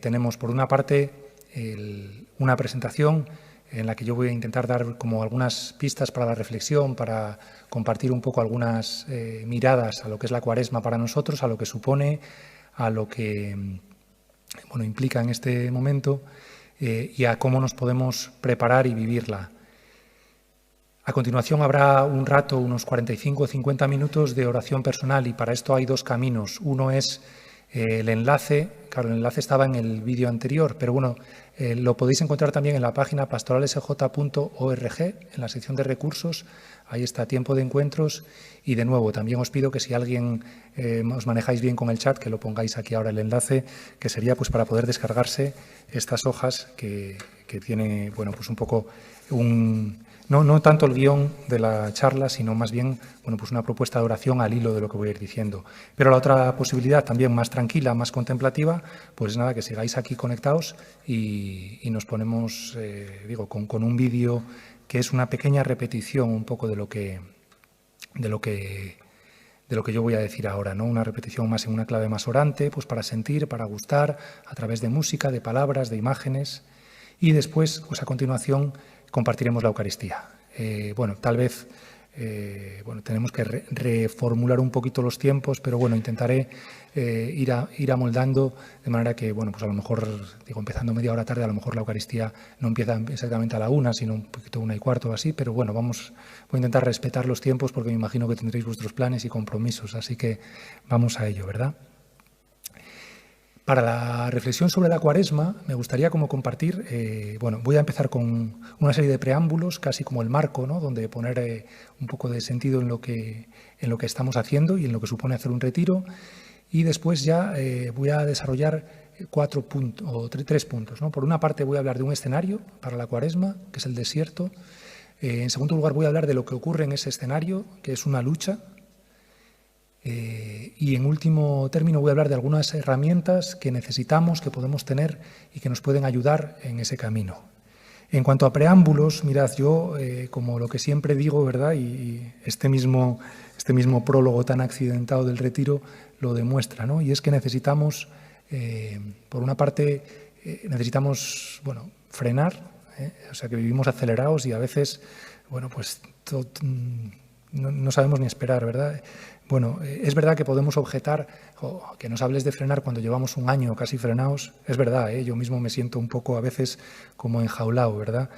Tenemos, por una parte, una presentación en la que yo voy a intentar dar como algunas pistas para la reflexión, para compartir un poco algunas miradas a lo que es la Cuaresma para nosotros, a lo que supone, a lo que implica en este momento y a cómo nos podemos preparar y vivirla. A continuación habrá un rato, unos 45 o 50 minutos de oración personal, y para esto hay dos caminos. Uno es el enlace. Claro, el enlace estaba en el vídeo anterior, pero bueno, lo podéis encontrar también en la página pastoralsj.org, en la sección de recursos. Ahí está, tiempo de encuentros. Y de nuevo, también os pido que si alguien os manejáis bien con el chat, que lo pongáis aquí ahora el enlace, que sería pues para poder descargarse estas hojas que tiene, bueno, pues un poco no tanto el guión de la charla, sino más bien, bueno, pues una propuesta de oración al hilo de lo que voy a ir diciendo. Pero la otra posibilidad, también más tranquila, más contemplativa, pues nada, que sigáis aquí conectados y nos ponemos, con un vídeo que es una pequeña repetición un poco de lo que yo voy a decir ahora, ¿no? Una repetición más en una clave más orante, pues para sentir, para gustar, a través de música, de palabras, de imágenes. Y después, pues a continuación, compartiremos la Eucaristía. Tal vez tenemos que reformular un poquito los tiempos, pero bueno, intentaré ir amoldando de manera que, bueno, pues a lo mejor, empezando media hora tarde, a lo mejor la Eucaristía no empieza exactamente a la 1, sino un poquito 1:15 o así, pero bueno, voy a intentar respetar los tiempos porque me imagino que tendréis vuestros planes y compromisos, así que vamos a ello, ¿verdad? Para la reflexión sobre la Cuaresma me gustaría como compartir, voy a empezar con una serie de preámbulos, casi como el marco, ¿no? Donde poner un poco de sentido en lo que estamos haciendo y en lo que supone hacer un retiro, y después ya voy a desarrollar 3 puntos, ¿no? Por una parte voy a hablar de un escenario para la Cuaresma, que es el desierto. En segundo lugar voy a hablar de lo que ocurre en ese escenario, que es una lucha. Y en último término voy a hablar de algunas herramientas que necesitamos, que podemos tener y que nos pueden ayudar en ese camino. En cuanto a preámbulos, mirad, yo como lo que siempre digo, ¿verdad? Y este mismo prólogo tan accidentado del retiro lo demuestra, ¿no? Y es que necesitamos, por una parte, frenar, o sea, que vivimos acelerados y a veces, no sabemos ni esperar, ¿verdad? Es verdad que podemos objetar, que nos hables de frenar cuando llevamos un año casi frenados. Es verdad, yo mismo me siento un poco a veces como enjaulado, ¿verdad?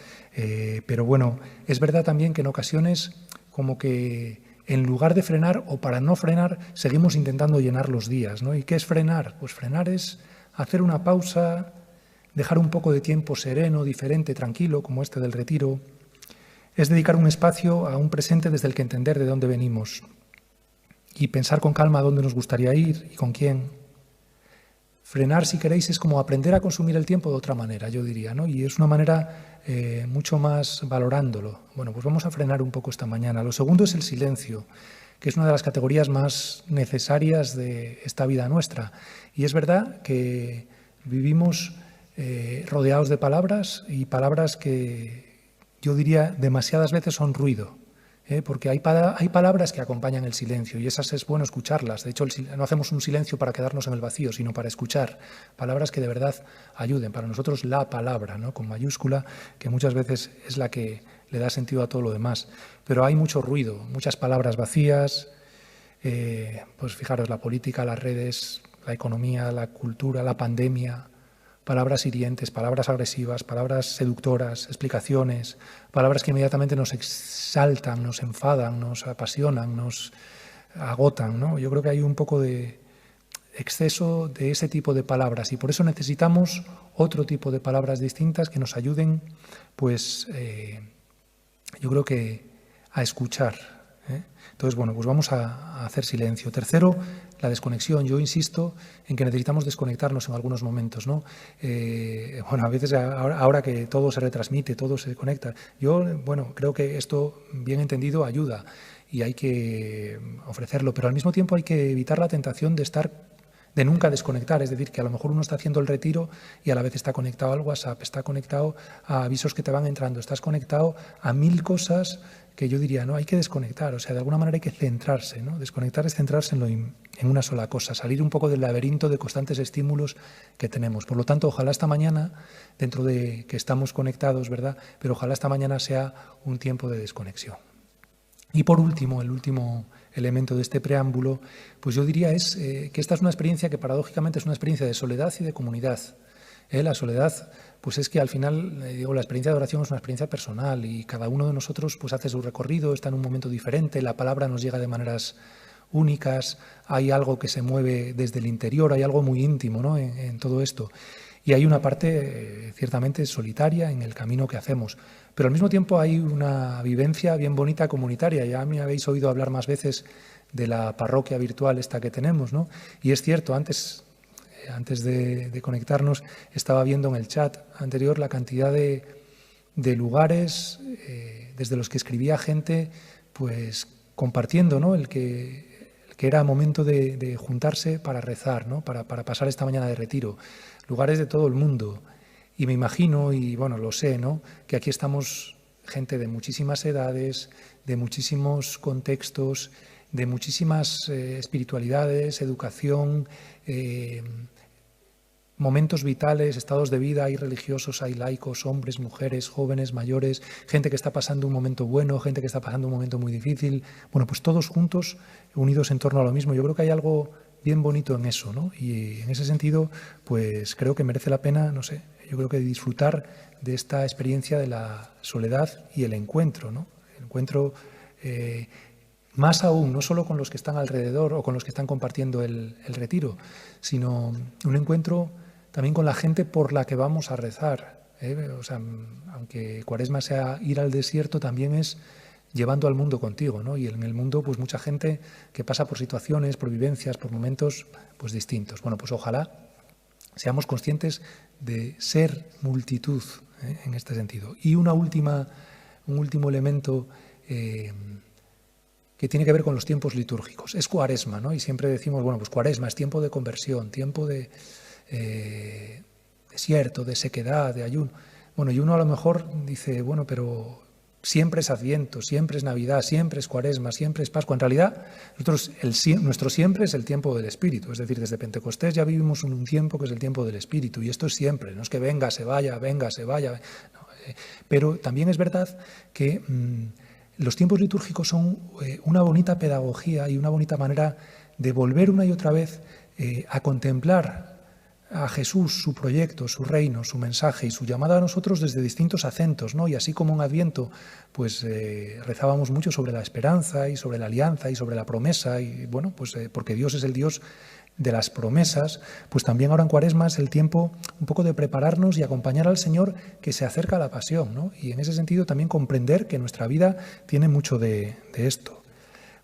Pero bueno, es verdad también que en ocasiones como que en lugar de frenar o para no frenar seguimos intentando llenar los días, ¿no? ¿Y qué es frenar? Pues frenar es hacer una pausa, dejar un poco de tiempo sereno, diferente, tranquilo, como este del retiro. Es dedicar un espacio a un presente desde el que entender de dónde venimos y pensar con calma a dónde nos gustaría ir y con quién. Frenar, si queréis, es como aprender a consumir el tiempo de otra manera, yo diría, ¿no? Y es una manera mucho más valorándolo. Bueno, pues vamos a frenar un poco esta mañana. Lo segundo es el silencio, que es una de las categorías más necesarias de esta vida nuestra. Y es verdad que vivimos rodeados de palabras, y palabras que yo diría demasiadas veces son ruido. Porque hay palabras que acompañan el silencio y esas es bueno escucharlas. De hecho, no hacemos un silencio para quedarnos en el vacío, sino para escuchar palabras que de verdad ayuden. Para nosotros la palabra, ¿no? Con mayúscula, que muchas veces es la que le da sentido a todo lo demás. Pero hay mucho ruido, muchas palabras vacías. Pues fijaros, la política, las redes, la economía, la cultura, la pandemia. Palabras hirientes, palabras agresivas, palabras seductoras, explicaciones, palabras que inmediatamente nos exaltan, nos enfadan, nos apasionan, nos agotan, ¿no? Yo creo que hay un poco de exceso de ese tipo de palabras y por eso necesitamos otro tipo de palabras distintas que nos ayuden, pues, yo creo que a escuchar. Entonces, pues vamos a hacer silencio. Tercero, la desconexión. Yo insisto en que necesitamos desconectarnos en algunos momentos, ¿no? A veces ahora que todo se retransmite, todo se conecta. Yo, creo que esto, bien entendido, ayuda y hay que ofrecerlo, pero al mismo tiempo hay que evitar la tentación de estar de nunca desconectar, es decir, que a lo mejor uno está haciendo el retiro y a la vez está conectado al WhatsApp, está conectado a avisos que te van entrando, estás conectado a 1000 cosas que yo diría, no, hay que desconectar, o sea, de alguna manera hay que centrarse, ¿no? Desconectar es centrarse en una sola cosa, salir un poco del laberinto de constantes estímulos que tenemos. Por lo tanto, ojalá esta mañana, dentro de que estamos conectados, ¿verdad?, pero ojalá esta mañana sea un tiempo de desconexión. Y por último, el último elemento de este preámbulo, pues yo diría es que esta es una experiencia que paradójicamente es una experiencia de soledad y de comunidad. La soledad, pues es que al final, la experiencia de oración es una experiencia personal y cada uno de nosotros pues hace su recorrido, está en un momento diferente, la palabra nos llega de maneras únicas, hay algo que se mueve desde el interior, hay algo muy íntimo, ¿no?, en todo esto. Y hay una parte ciertamente solitaria en el camino que hacemos. Pero al mismo tiempo hay una vivencia bien bonita comunitaria. Ya me habéis oído hablar más veces de la parroquia virtual esta que tenemos, ¿no? Y es cierto, antes de conectarnos, estaba viendo en el chat anterior la cantidad de lugares desde los que escribía gente, pues compartiendo, ¿no?, el que era momento de juntarse para rezar, ¿no?, para pasar esta mañana de retiro. Lugares de todo el mundo. Y me imagino, y bueno, lo sé, ¿no?, que aquí estamos gente de muchísimas edades, de muchísimos contextos, de muchísimas espiritualidades, educación, momentos vitales, estados de vida, hay religiosos, hay laicos, hombres, mujeres, jóvenes, mayores, gente que está pasando un momento bueno, gente que está pasando un momento muy difícil. Bueno, pues todos juntos, unidos en torno a lo mismo. Yo creo que hay algo bien bonito en eso, ¿no? Y en ese sentido, pues creo que merece la pena, no sé, yo creo que disfrutar de esta experiencia de la soledad y el encuentro, ¿no? El encuentro más aún, no solo con los que están alrededor o con los que están compartiendo el retiro, sino un encuentro también con la gente por la que vamos a rezar. O sea, aunque Cuaresma sea ir al desierto, también es llevando al mundo contigo, ¿no? Y en el mundo, pues mucha gente que pasa por situaciones, por vivencias, por momentos, pues distintos. Bueno, pues ojalá seamos conscientes de ser multitud, en este sentido. Y un último elemento que tiene que ver con los tiempos litúrgicos. Es Cuaresma, ¿no? Y siempre decimos, bueno, pues Cuaresma es tiempo de conversión, tiempo de desierto, de sequedad, de ayuno. Bueno, y uno a lo mejor dice, bueno, pero siempre es Adviento, siempre es Navidad, siempre es Cuaresma, siempre es Pascua. En realidad, nuestro siempre es el tiempo del Espíritu. Es decir, desde Pentecostés ya vivimos un tiempo que es el tiempo del Espíritu. Y esto es siempre, no es que venga, se vaya, venga, se vaya. No, pero también es verdad que los tiempos litúrgicos son una bonita pedagogía y una bonita manera de volver una y otra vez a contemplar a Jesús, su proyecto, su reino, su mensaje y su llamada a nosotros desde distintos acentos, ¿no? Y así como en Adviento pues rezábamos mucho sobre la esperanza y sobre la alianza y sobre la promesa, y bueno, pues porque Dios es el Dios de las promesas, pues también ahora en Cuaresma es el tiempo un poco de prepararnos y acompañar al Señor que se acerca a la pasión, ¿no? Y en ese sentido también comprender que nuestra vida tiene mucho de esto.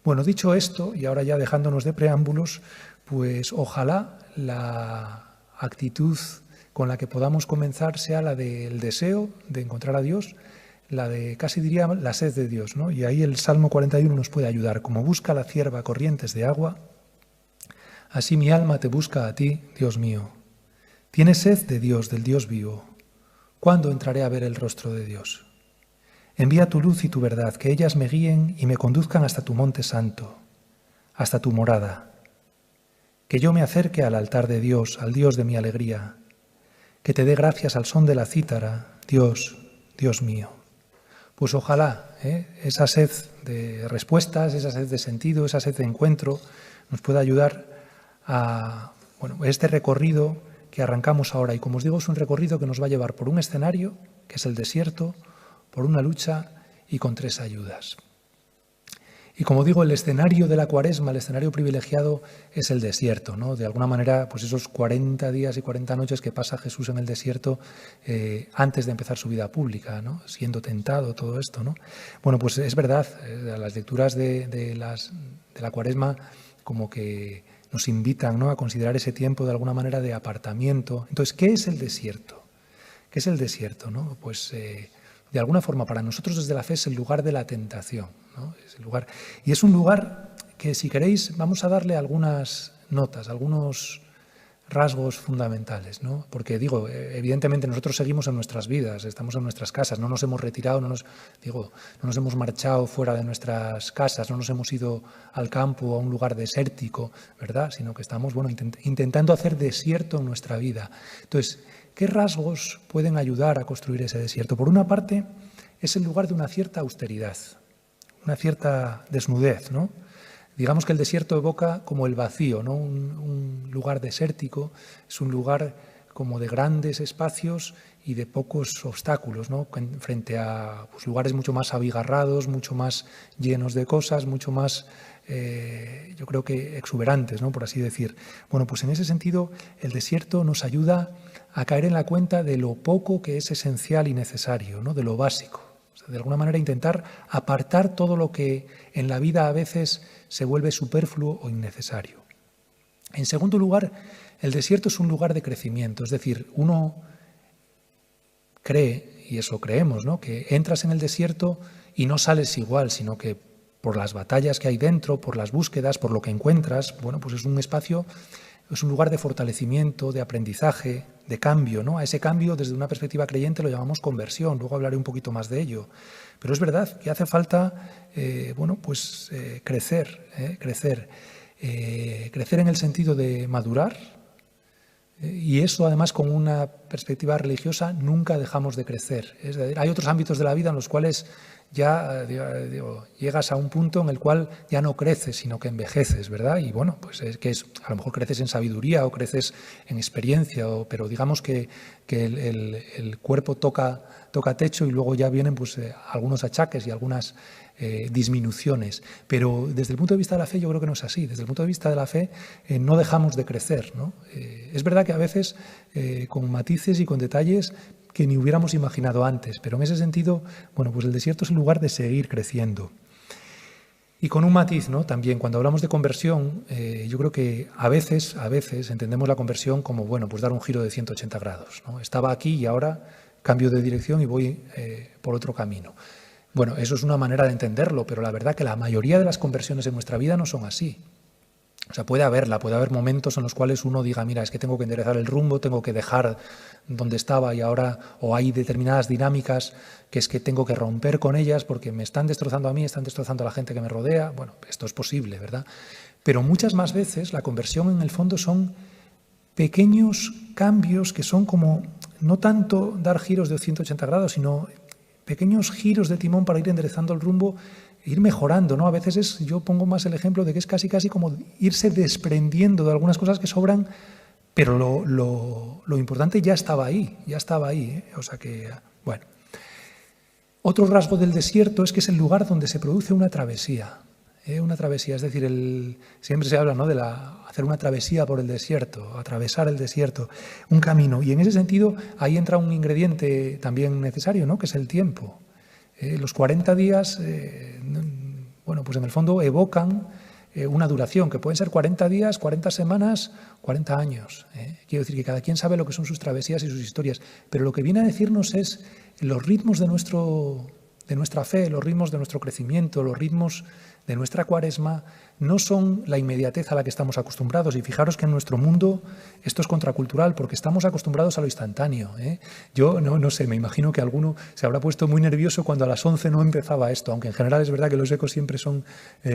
Bueno, dicho esto, y ahora ya dejándonos de preámbulos, pues ojalá la actitud con la que podamos comenzar sea la del deseo de encontrar a Dios, la de, casi diría, la sed de Dios, ¿no? Y ahí el Salmo 41 nos puede ayudar. Como busca la cierva corrientes de agua, así mi alma te busca a ti, Dios mío. Tiene sed de Dios, del Dios vivo. ¿Cuándo entraré a ver el rostro de Dios? Envía tu luz y tu verdad, que ellas me guíen y me conduzcan hasta tu monte santo, hasta tu morada. Que yo me acerque al altar de Dios, al Dios de mi alegría. Que te dé gracias al son de la cítara, Dios, Dios mío. Pues ojalá esa sed de respuestas, esa sed de sentido, esa sed de encuentro nos pueda ayudar a este recorrido que arrancamos ahora. Y como os digo, es un recorrido que nos va a llevar por un escenario, que es el desierto, por una lucha y con 3 ayudas. Y como digo, el escenario de la Cuaresma, el escenario privilegiado es el desierto, ¿no? De alguna manera, pues esos 40 días y 40 noches que pasa Jesús en el desierto antes de empezar su vida pública, ¿no? Siendo tentado, todo esto, ¿no? Bueno, pues es verdad, las lecturas de la Cuaresma como que nos invitan, ¿no?, a considerar ese tiempo de alguna manera de apartamiento. Entonces, ¿qué es el desierto? ¿Qué es el desierto, no? Pues de alguna forma para nosotros desde la fe es el lugar de la tentación, ¿no? Es el lugar, y es un lugar que, si queréis, vamos a darle algunas notas, algunos rasgos fundamentales, ¿no? Porque, digo, evidentemente nosotros seguimos en nuestras vidas, estamos en nuestras casas, no nos hemos retirado, no nos hemos marchado fuera de nuestras casas, no nos hemos ido al campo o a un lugar desértico, ¿verdad? Sino que estamos, bueno, intentando hacer desierto en nuestra vida. Entonces, ¿qué rasgos pueden ayudar a construir ese desierto? Por una parte, es el lugar de una cierta austeridad, una cierta desnudez, ¿no? Digamos que el desierto evoca como el vacío, ¿no? Un lugar desértico, es un lugar como de grandes espacios y de pocos obstáculos, ¿no? Frente a pues, lugares mucho más abigarrados, mucho más llenos de cosas, mucho más, yo creo que exuberantes, ¿no? Por así decir. Bueno, pues en ese sentido el desierto nos ayuda a caer en la cuenta de lo poco que es esencial y necesario, ¿no? De lo básico. De alguna manera intentar apartar todo lo que en la vida a veces se vuelve superfluo o innecesario. En segundo lugar, el desierto es un lugar de crecimiento, es decir, uno cree, y eso creemos, ¿no?, que entras en el desierto y no sales igual, sino que por las batallas que hay dentro, por las búsquedas, por lo que encuentras, bueno, pues es un espacio, es un lugar de fortalecimiento, de aprendizaje, de cambio, ¿no? A ese cambio, desde una perspectiva creyente, lo llamamos conversión. Luego hablaré un poquito más de ello. Pero es verdad que hace falta, crecer en el sentido de madurar. Y eso, además, con una perspectiva religiosa, nunca dejamos de crecer. Es decir, hay otros ámbitos de la vida en los cuales ya llegas a un punto en el cual ya no creces, sino que envejeces, ¿verdad? Y bueno, pues es que a lo mejor creces en sabiduría o creces en experiencia, pero digamos que el cuerpo toca techo y luego ya vienen pues algunos achaques y algunas disminuciones. Pero desde el punto de vista de la fe yo creo que no es así. Desde el punto de vista de la fe no dejamos de crecer, ¿no? Es verdad que a veces con matices y con detalles que ni hubiéramos imaginado antes, pero en ese sentido, bueno, pues el desierto es el lugar de seguir creciendo. Y con un matiz, ¿no? También cuando hablamos de conversión, yo creo que a veces entendemos la conversión como, bueno, pues dar un giro de 180 grados, ¿no? Estaba aquí y ahora cambio de dirección y voy por otro camino. Bueno, eso es una manera de entenderlo, pero la verdad que la mayoría de las conversiones en nuestra vida no son así. O sea, puede haber momentos en los cuales uno diga, mira, es que tengo que enderezar el rumbo, tengo que dejar donde estaba y ahora, o hay determinadas dinámicas que es que tengo que romper con ellas porque me están destrozando a mí, están destrozando a la gente que me rodea. Bueno, esto es posible, ¿verdad? Pero muchas más veces la conversión en el fondo son pequeños cambios que son como, no tanto dar giros de 180 grados, sino pequeños giros de timón para ir enderezando el rumbo, ir mejorando, ¿no? A veces yo pongo más el ejemplo de que es casi como irse desprendiendo de algunas cosas que sobran, pero lo importante ya estaba ahí, ¿eh? O sea que, bueno. Otro rasgo del desierto es que es el lugar donde se produce una travesía, es decir, siempre se habla, ¿no?, de hacer una travesía por el desierto, atravesar el desierto, un camino, y en ese sentido ahí entra un ingrediente también necesario, ¿no?, que es el tiempo. Los 40 días, bueno, pues en el fondo evocan una duración, que pueden ser 40 días, 40 semanas, 40 años. Quiero decir que cada quien sabe lo que son sus travesías y sus historias, pero lo que viene a decirnos es los ritmos de nuestra fe, los ritmos de nuestro crecimiento, los ritmos de nuestra cuaresma, no son la inmediatez a la que estamos acostumbrados. Y fijaros que en nuestro mundo esto es contracultural, porque estamos acostumbrados a lo instantáneo. Yo no sé, me imagino que alguno se habrá puesto muy nervioso cuando a las 11 no empezaba esto, aunque en general es verdad que los ecos siempre son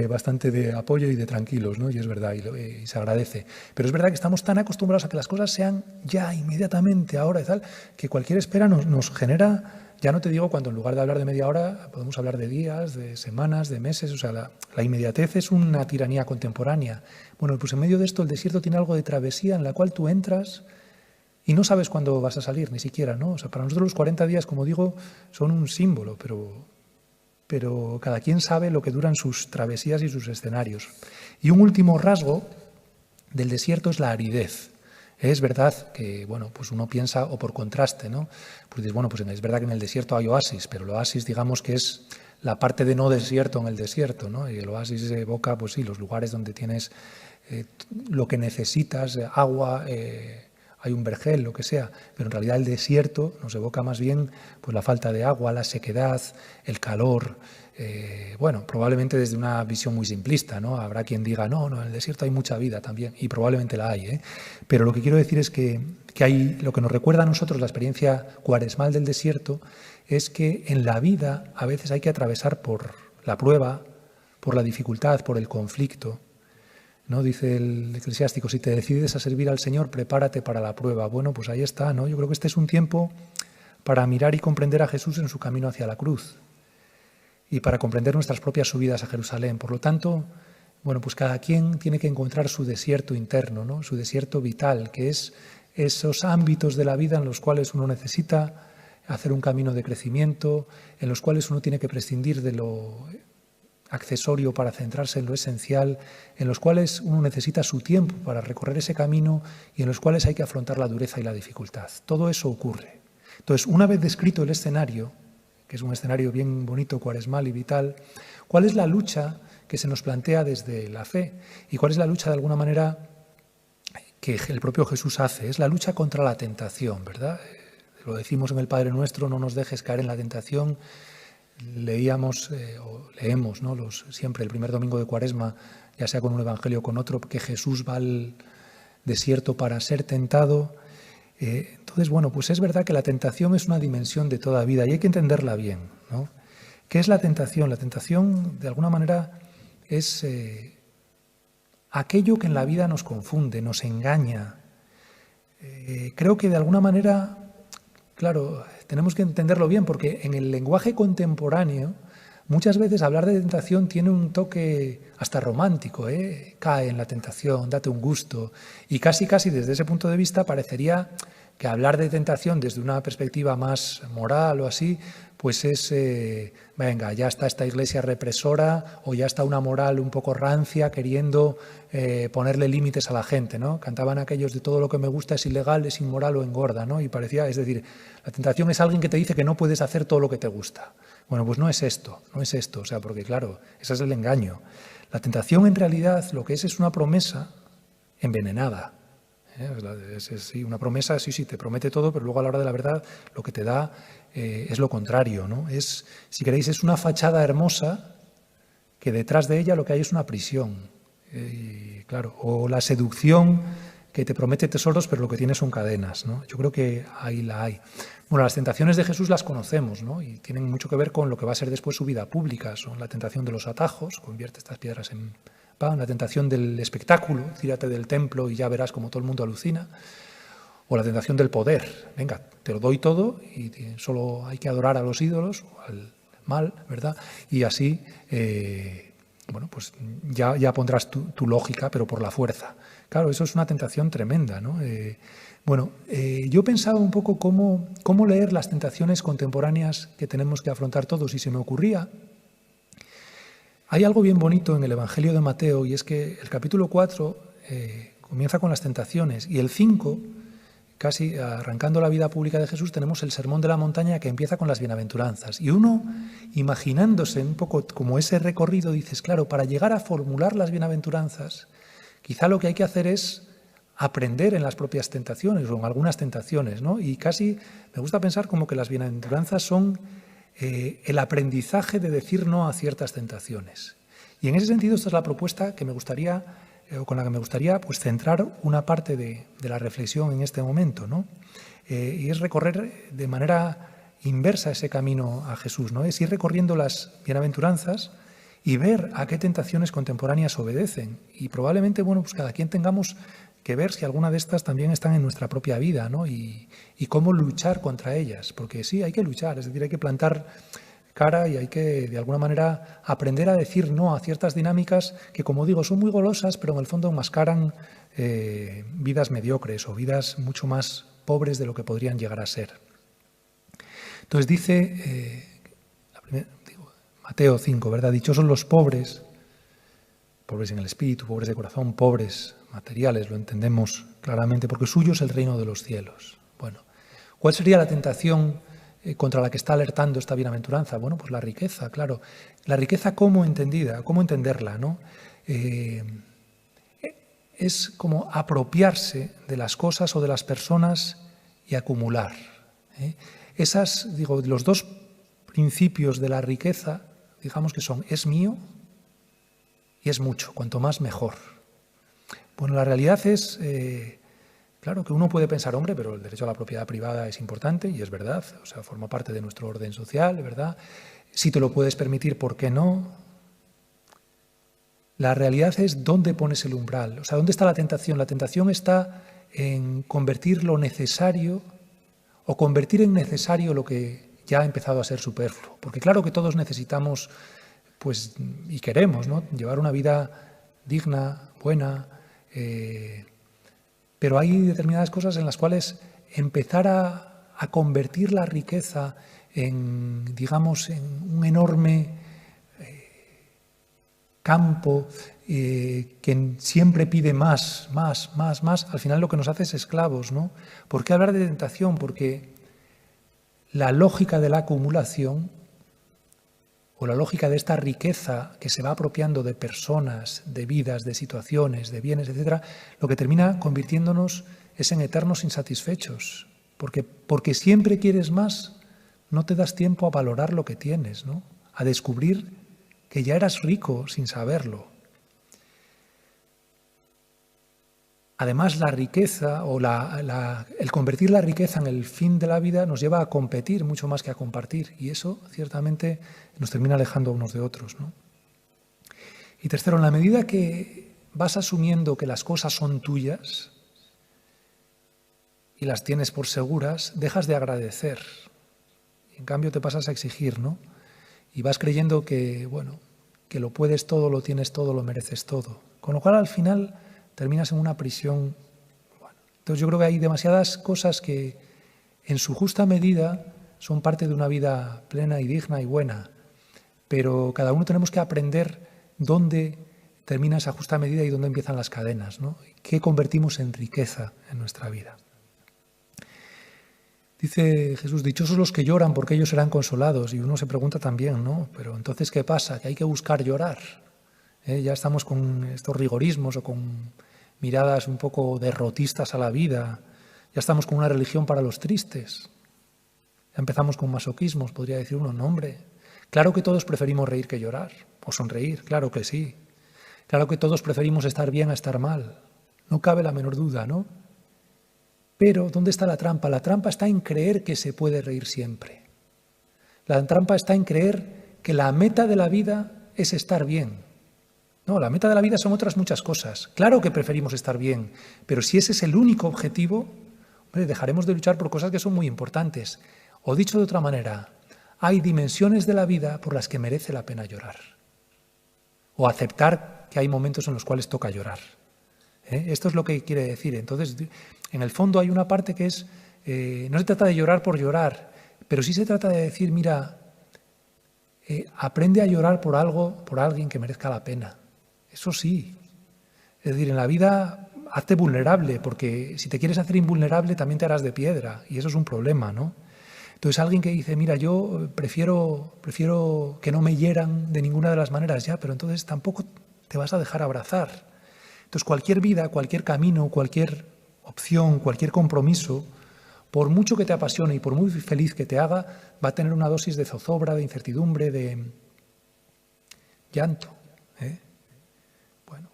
bastante de apoyo y de tranquilos, ¿no? Y es verdad, y se agradece. Pero es verdad que estamos tan acostumbrados a que las cosas sean ya, inmediatamente, ahora y tal, que cualquier espera nos genera... Ya no te digo cuando en lugar de hablar de media hora podemos hablar de días, de semanas, de meses. O sea, la inmediatez es una tiranía contemporánea. Bueno, pues en medio de esto el desierto tiene algo de travesía en la cual tú entras y no sabes cuándo vas a salir, ni siquiera, ¿no? O sea, para nosotros los 40 días, como digo, son un símbolo, pero cada quien sabe lo que duran sus travesías y sus escenarios. Y un último rasgo del desierto es la aridez. Es verdad que, bueno, pues uno piensa, o por contraste, ¿no? Pues dices, bueno, pues es verdad que en el desierto hay oasis, pero el oasis, digamos que es la parte de no desierto en el desierto, ¿no? Y el oasis evoca, pues sí, los lugares donde tienes lo que necesitas, agua, hay un vergel, lo que sea, pero en realidad el desierto nos evoca más bien pues, la falta de agua, la sequedad, el calor. Bueno, probablemente desde una visión muy simplista, ¿no? Habrá quien diga, no, en el desierto hay mucha vida también, y probablemente la hay, ¿eh? Pero lo que quiero decir es que hay, lo que nos recuerda a nosotros la experiencia cuaresmal del desierto es que en la vida a veces hay que atravesar por la prueba, por la dificultad, por el conflicto, ¿no? Dice el eclesiástico, si te decides a servir al Señor, prepárate para la prueba. Bueno, pues ahí está, ¿no? Yo creo que este es un tiempo para mirar y comprender a Jesús en su camino hacia la cruz y para comprender nuestras propias subidas a Jerusalén. Por lo tanto, bueno, pues cada quien tiene que encontrar su desierto interno, ¿no? Su desierto vital, que es esos ámbitos de la vida en los cuales uno necesita hacer un camino de crecimiento, en los cuales uno tiene que prescindir de lo accesorio para centrarse en lo esencial, en los cuales uno necesita su tiempo para recorrer ese camino y en los cuales hay que afrontar la dureza y la dificultad. Todo eso ocurre. Entonces, una vez descrito el escenario, que es un escenario bien bonito, cuaresmal y vital, ¿cuál es la lucha que se nos plantea desde la fe? ¿Y cuál es la lucha, de alguna manera, que el propio Jesús hace? Es la lucha contra la tentación, ¿verdad? Lo decimos en el Padre Nuestro, no nos dejes caer en la tentación. Leíamos o leemos, ¿no? Siempre el primer domingo de Cuaresma, ya sea con un evangelio o con otro, que Jesús va al desierto para ser tentado. Entonces, bueno, pues es verdad que la tentación es una dimensión de toda vida y hay que entenderla bien, ¿no? ¿Qué es la tentación? La tentación, de alguna manera, es aquello que en la vida nos confunde, nos engaña. Creo que de alguna manera, claro, tenemos que entenderlo bien porque en el lenguaje contemporáneo muchas veces hablar de tentación tiene un toque hasta romántico, ¿eh? Cae en la tentación, date un gusto. Y casi desde ese punto de vista parecería que hablar de tentación desde una perspectiva más moral o así, pues es, venga, ya está esta iglesia represora o ya está una moral un poco rancia queriendo ponerle límites a la gente, ¿no? Cantaban aquellos de todo lo que me gusta es ilegal, es inmoral o engorda, ¿no? Y parecía, es decir, la tentación es alguien que te dice que no puedes hacer todo lo que te gusta. Bueno, pues no es esto, o sea, porque claro, ese es el engaño. La tentación en realidad lo que es una promesa envenenada. Sí, una promesa, sí, te promete todo, pero luego a la hora de la verdad lo que te da es lo contrario, ¿no? Es, si queréis, es una fachada hermosa que detrás de ella lo que hay es una prisión. Claro, o la seducción que te promete tesoros, pero lo que tiene son cadenas, ¿no? Yo creo que ahí la hay. Bueno, las tentaciones de Jesús las conocemos, ¿no? Y tienen mucho que ver con lo que va a ser después su vida pública. Son la tentación de los atajos, convierte estas piedras en pan, la tentación del espectáculo, tírate del templo y ya verás como todo el mundo alucina, o la tentación del poder, venga, te lo doy todo y solo hay que adorar a los ídolos, o al mal, ¿verdad? Y así, bueno, pues ya pondrás tu lógica, pero por la fuerza. Claro, eso es una tentación tremenda, ¿no? Yo pensaba un poco cómo leer las tentaciones contemporáneas que tenemos que afrontar todos y se me ocurría. Hay algo bien bonito en el Evangelio de Mateo y es que el capítulo 4 comienza con las tentaciones y el 5, casi arrancando la vida pública de Jesús, tenemos el Sermón de la Montaña que empieza con las bienaventuranzas. Y uno, imaginándose un poco como ese recorrido, dices, claro, para llegar a formular las bienaventuranzas, quizá lo que hay que hacer es aprender en las propias tentaciones o en algunas tentaciones, ¿no? Y casi me gusta pensar como que las bienaventuranzas son el aprendizaje de decir no a ciertas tentaciones. Y en ese sentido esta es la propuesta que me gustaría, con la que me gustaría pues, centrar una parte de la reflexión en este momento, ¿no? Y es recorrer de manera inversa ese camino a Jesús, ¿no? Es ir recorriendo las bienaventuranzas y ver a qué tentaciones contemporáneas obedecen. Y probablemente, bueno, pues cada quien tengamos que ver si alguna de estas también están en nuestra propia vida, ¿no? Y cómo luchar contra ellas, porque sí, hay que luchar, es decir, hay que plantar cara y hay que, de alguna manera, aprender a decir no a ciertas dinámicas que, como digo, son muy golosas, pero en el fondo enmascaran vidas mediocres o vidas mucho más pobres de lo que podrían llegar a ser. Entonces dice, Mateo 5, ¿verdad? Dichosos los pobres en el espíritu, pobres de corazón, pobres materiales, lo entendemos claramente, porque suyo es el reino de los cielos. Bueno, ¿cuál sería la tentación contra la que está alertando esta bienaventuranza? Bueno, pues la riqueza, claro. La riqueza, ¿cómo entendida? ¿Cómo entenderla, no? es como apropiarse de las cosas o de las personas y acumular. Los dos principios de la riqueza, digamos que son, es mío y es mucho, cuanto más mejor. Bueno, la realidad es, claro que uno puede pensar, hombre, pero el derecho a la propiedad privada es importante, y es verdad, o sea, forma parte de nuestro orden social, ¿verdad? Si te lo puedes permitir, ¿por qué no? La realidad es dónde pones el umbral, o sea, ¿dónde está la tentación? La tentación está en convertir lo necesario o convertir en necesario lo que ya ha empezado a ser superfluo. Porque claro que todos necesitamos, pues, y queremos, ¿no?, llevar una vida digna, buena, pero hay determinadas cosas en las cuales empezar a convertir la riqueza en, digamos, en un enorme campo que siempre pide más, al final lo que nos hace es esclavos, ¿no? ¿Por qué hablar de tentación? Porque la lógica de la acumulación o la lógica de esta riqueza que se va apropiando de personas, de vidas, de situaciones, de bienes, etcétera, lo que termina convirtiéndonos es en eternos insatisfechos, porque siempre quieres más, no te das tiempo a valorar lo que tienes, ¿no?, a descubrir que ya eras rico sin saberlo. Además, la riqueza o el convertir la riqueza en el fin de la vida nos lleva a competir mucho más que a compartir, y eso ciertamente nos termina alejando unos de otros, ¿no? Y tercero, en la medida que vas asumiendo que las cosas son tuyas y las tienes por seguras, dejas de agradecer. Y en cambio te pasas a exigir, ¿no? Y vas creyendo que, bueno, que lo puedes todo, lo tienes todo, lo mereces todo. Con lo cual, al final, terminas en una prisión. Bueno, entonces yo creo que hay demasiadas cosas que, en su justa medida, son parte de una vida plena y digna y buena. Pero cada uno tenemos que aprender dónde termina esa justa medida y dónde empiezan las cadenas, ¿no? ¿Qué convertimos en riqueza en nuestra vida? Dice Jesús, dichosos los que lloran porque ellos serán consolados. Y uno se pregunta también, ¿no? Pero entonces, ¿qué pasa? Que hay que buscar llorar. Ya estamos con estos rigorismos o con miradas un poco derrotistas a la vida. Ya estamos con una religión para los tristes. Ya empezamos con masoquismos, podría decir uno. No, hombre, claro que todos preferimos reír que llorar, o sonreír, claro que sí. Claro que todos preferimos estar bien a estar mal. No cabe la menor duda, ¿no? Pero, ¿dónde está la trampa? La trampa está en creer que se puede reír siempre. La trampa está en creer que la meta de la vida es estar bien. No, la meta de la vida son otras muchas cosas. Claro que preferimos estar bien, pero si ese es el único objetivo, hombre, dejaremos de luchar por cosas que son muy importantes. O dicho de otra manera, hay dimensiones de la vida por las que merece la pena llorar. O aceptar que hay momentos en los cuales toca llorar. Esto es lo que quiere decir. Entonces, en el fondo hay una parte que es, no se trata de llorar por llorar, pero sí se trata de decir, mira, aprende a llorar por algo, por alguien que merezca la pena. Eso sí. Es decir, en la vida hazte vulnerable, porque si te quieres hacer invulnerable también te harás de piedra, y eso es un problema, ¿no? Entonces alguien que dice, mira, yo prefiero que no me hieran de ninguna de las maneras, ya, pero entonces tampoco te vas a dejar abrazar. Entonces cualquier vida, cualquier camino, cualquier opción, cualquier compromiso, por mucho que te apasione y por muy feliz que te haga, va a tener una dosis de zozobra, de incertidumbre, de llanto. Bueno,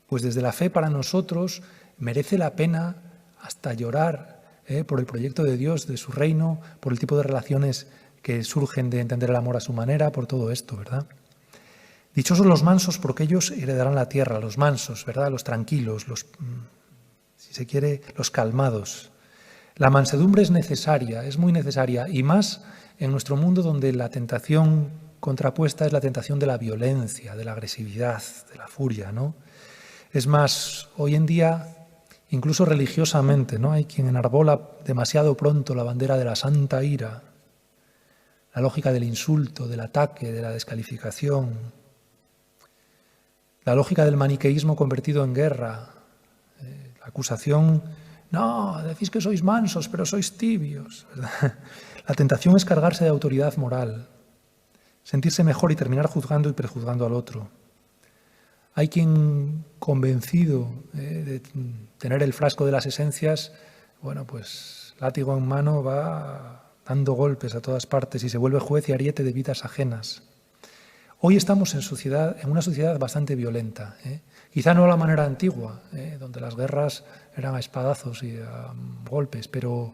pues desde la fe para nosotros merece la pena hasta llorar por el proyecto de Dios, de su reino, por el tipo de relaciones que surgen de entender el amor a su manera, por todo esto, ¿verdad? Dichosos los mansos porque ellos heredarán la tierra, los mansos, ¿verdad? Los tranquilos, si se quiere, los calmados. La mansedumbre es necesaria, es muy necesaria, y más en nuestro mundo donde la tentación contrapuesta es la tentación de la violencia, de la agresividad, de la furia, ¿no? Es más, hoy en día, incluso religiosamente, ¿no? Hay quien enarbola demasiado pronto la bandera de la santa ira, la lógica del insulto, del ataque, de la descalificación, la lógica del maniqueísmo convertido en guerra, la acusación, no, decís que sois mansos, pero sois tibios, ¿verdad? La tentación es cargarse de autoridad moral, sentirse mejor y terminar juzgando y prejuzgando al otro. Hay quien, convencido de tener el frasco de las esencias, bueno, pues látigo en mano va dando golpes a todas partes y se vuelve juez y ariete de vidas ajenas. Hoy estamos en una sociedad bastante violenta, quizá no a la manera antigua, donde las guerras eran a espadazos y a golpes, pero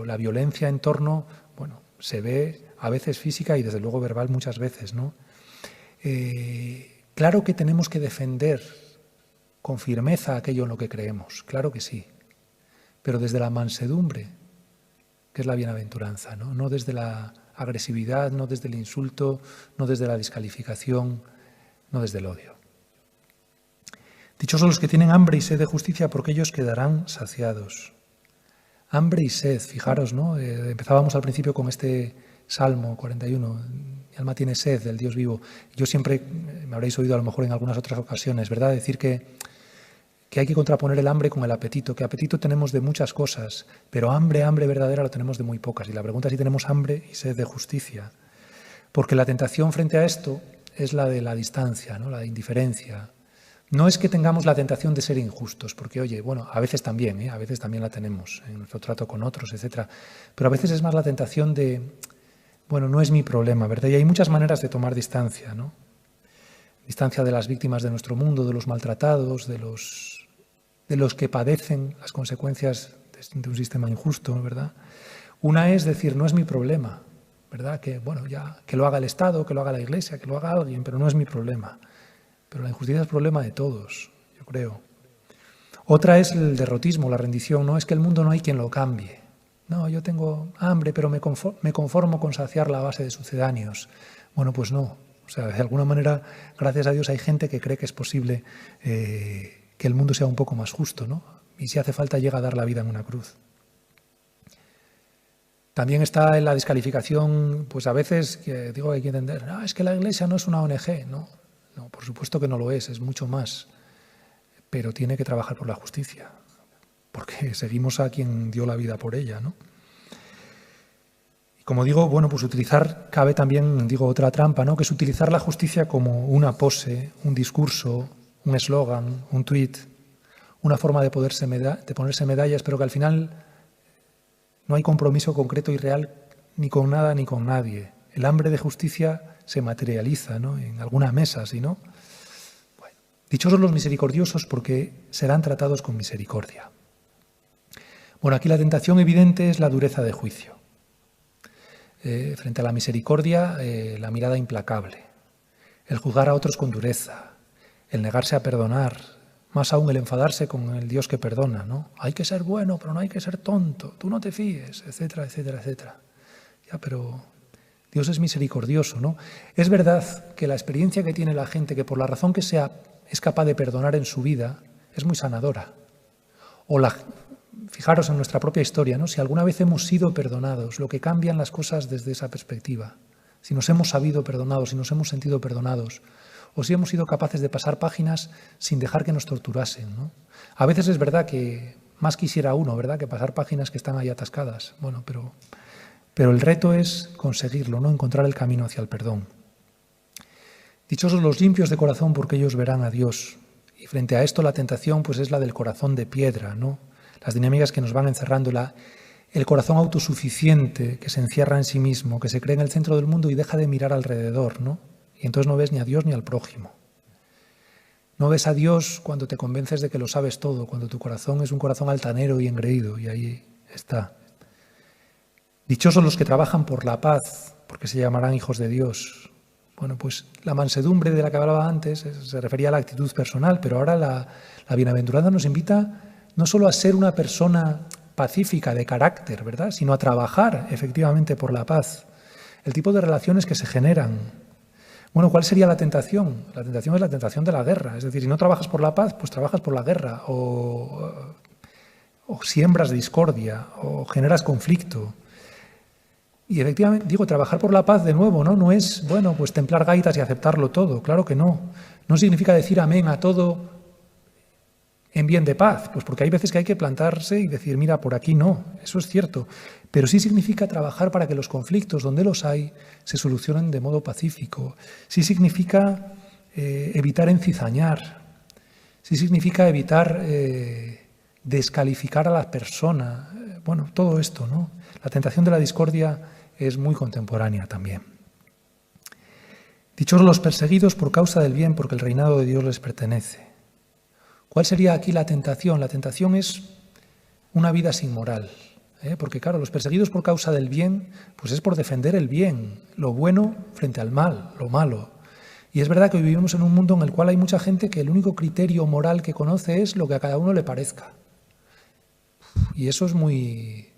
la violencia en torno, bueno, se ve a veces física y desde luego verbal muchas veces, ¿no? Claro que tenemos que defender con firmeza aquello en lo que creemos, claro que sí, pero desde la mansedumbre, que es la bienaventuranza, ¿no? No desde la agresividad, no desde el insulto, no desde la descalificación, no desde el odio. Dichosos los que tienen hambre y sed de justicia, porque ellos quedarán saciados. Hambre y sed, fijaros, ¿no? Empezábamos al principio con este Salmo 41, mi alma tiene sed del Dios vivo. Yo siempre, me habréis oído a lo mejor en algunas otras ocasiones, ¿verdad? Decir que hay que contraponer el hambre con el apetito, que apetito tenemos de muchas cosas, pero hambre verdadera lo tenemos de muy pocas. Y la pregunta es si tenemos hambre y sed de justicia. Porque la tentación frente a esto es la de la distancia, ¿no? La de indiferencia. No es que tengamos la tentación de ser injustos, porque, oye, bueno, a veces también, a veces también la tenemos en nuestro trato con otros, etc. Pero a veces es más la tentación de, bueno, no es mi problema, ¿verdad? Y hay muchas maneras de tomar distancia, ¿no? Distancia de las víctimas de nuestro mundo, de los maltratados, de los que padecen las consecuencias de un sistema injusto, ¿verdad? Una es decir, no es mi problema, ¿verdad? Que, bueno, ya, que lo haga el Estado, que lo haga la Iglesia, que lo haga alguien, pero no es mi problema. Pero la injusticia es problema de todos, yo creo. Otra es el derrotismo, la rendición. No es que el mundo no hay quien lo cambie. No, yo tengo hambre, pero me conformo con saciar la base de sucedáneos. Bueno, pues no. O sea, de alguna manera, gracias a Dios, hay gente que cree que es posible que el mundo sea un poco más justo, ¿no? Y si hace falta, llega a dar la vida en una cruz. También está en la descalificación, pues a veces, que digo, hay que entender, no, es que la Iglesia no es una ONG, ¿no? No, por supuesto que no lo es mucho más, pero tiene que trabajar por la justicia, porque seguimos a quien dio la vida por ella, ¿no? Y como digo, bueno, pues cabe también, digo, otra trampa, ¿no? Que es utilizar la justicia como una pose, un discurso, un eslogan, un tuit, una forma de ponerse medallas, pero que al final no hay compromiso concreto y real ni con nada ni con nadie. El hambre de justicia se materializa, ¿no? En alguna mesa, ¿sí, no? Bueno, dichosos los misericordiosos porque serán tratados con misericordia. Bueno, aquí la tentación evidente es la dureza de juicio. Frente a la misericordia, la mirada implacable, el juzgar a otros con dureza, el negarse a perdonar, más aún el enfadarse con el Dios que perdona, ¿no? Hay que ser bueno, pero no hay que ser tonto, tú no te fíes, etcétera, etcétera, etcétera. Ya, pero Dios es misericordioso, ¿no? Es verdad que la experiencia que tiene la gente, que por la razón que sea es capaz de perdonar en su vida, es muy sanadora. Fijaros en nuestra propia historia, ¿no? Si alguna vez hemos sido perdonados, lo que cambian las cosas desde esa perspectiva. Si nos hemos sabido perdonados, si nos hemos sentido perdonados, o si hemos sido capaces de pasar páginas sin dejar que nos torturasen, ¿no? A veces es verdad que más quisiera uno, ¿verdad?, que pasar páginas que están ahí atascadas. Bueno, pero el reto es conseguirlo, ¿no? Encontrar el camino hacia el perdón. Dichosos los limpios de corazón, porque ellos verán a Dios. Y frente a esto la tentación pues es la del corazón de piedra, ¿no? Las dinámicas que nos van encerrando, el corazón autosuficiente que se encierra en sí mismo, que se cree en el centro del mundo y deja de mirar alrededor, ¿no? Y entonces no ves ni a Dios ni al prójimo. No ves a Dios cuando te convences de que lo sabes todo, cuando tu corazón es un corazón altanero y engreído, y ahí está. Dichosos los que trabajan por la paz, porque se llamarán hijos de Dios. Bueno, pues la mansedumbre de la que hablaba antes se refería a la actitud personal, pero ahora la bienaventuranza nos invita no solo a ser una persona pacífica de carácter, ¿verdad?, sino a trabajar efectivamente por la paz. El tipo de relaciones que se generan. Bueno, ¿cuál sería la tentación? La tentación es la tentación de la guerra. Es decir, si no trabajas por la paz, pues trabajas por la guerra, o siembras discordia, o generas conflicto. Y efectivamente, digo, trabajar por la paz de nuevo, ¿no? No es, bueno, pues templar gaitas y aceptarlo todo, claro que no. No significa decir amén a todo en bien de paz, pues porque hay veces que hay que plantarse y decir, mira, por aquí no, eso es cierto. Pero sí significa trabajar para que los conflictos, donde los hay, se solucionen de modo pacífico. Sí significa evitar encizañar, sí significa evitar descalificar a la persona. Bueno, todo esto, ¿no? La tentación de la discordia es muy contemporánea también. Dichosos los perseguidos por causa del bien, porque el reinado de Dios les pertenece. ¿Cuál sería aquí la tentación? La tentación es una vida sin moral. Porque claro, los perseguidos por causa del bien, pues es por defender el bien, lo bueno frente al mal, lo malo. Y es verdad que hoy vivimos en un mundo en el cual hay mucha gente que el único criterio moral que conoce es lo que a cada uno le parezca. Y eso es muy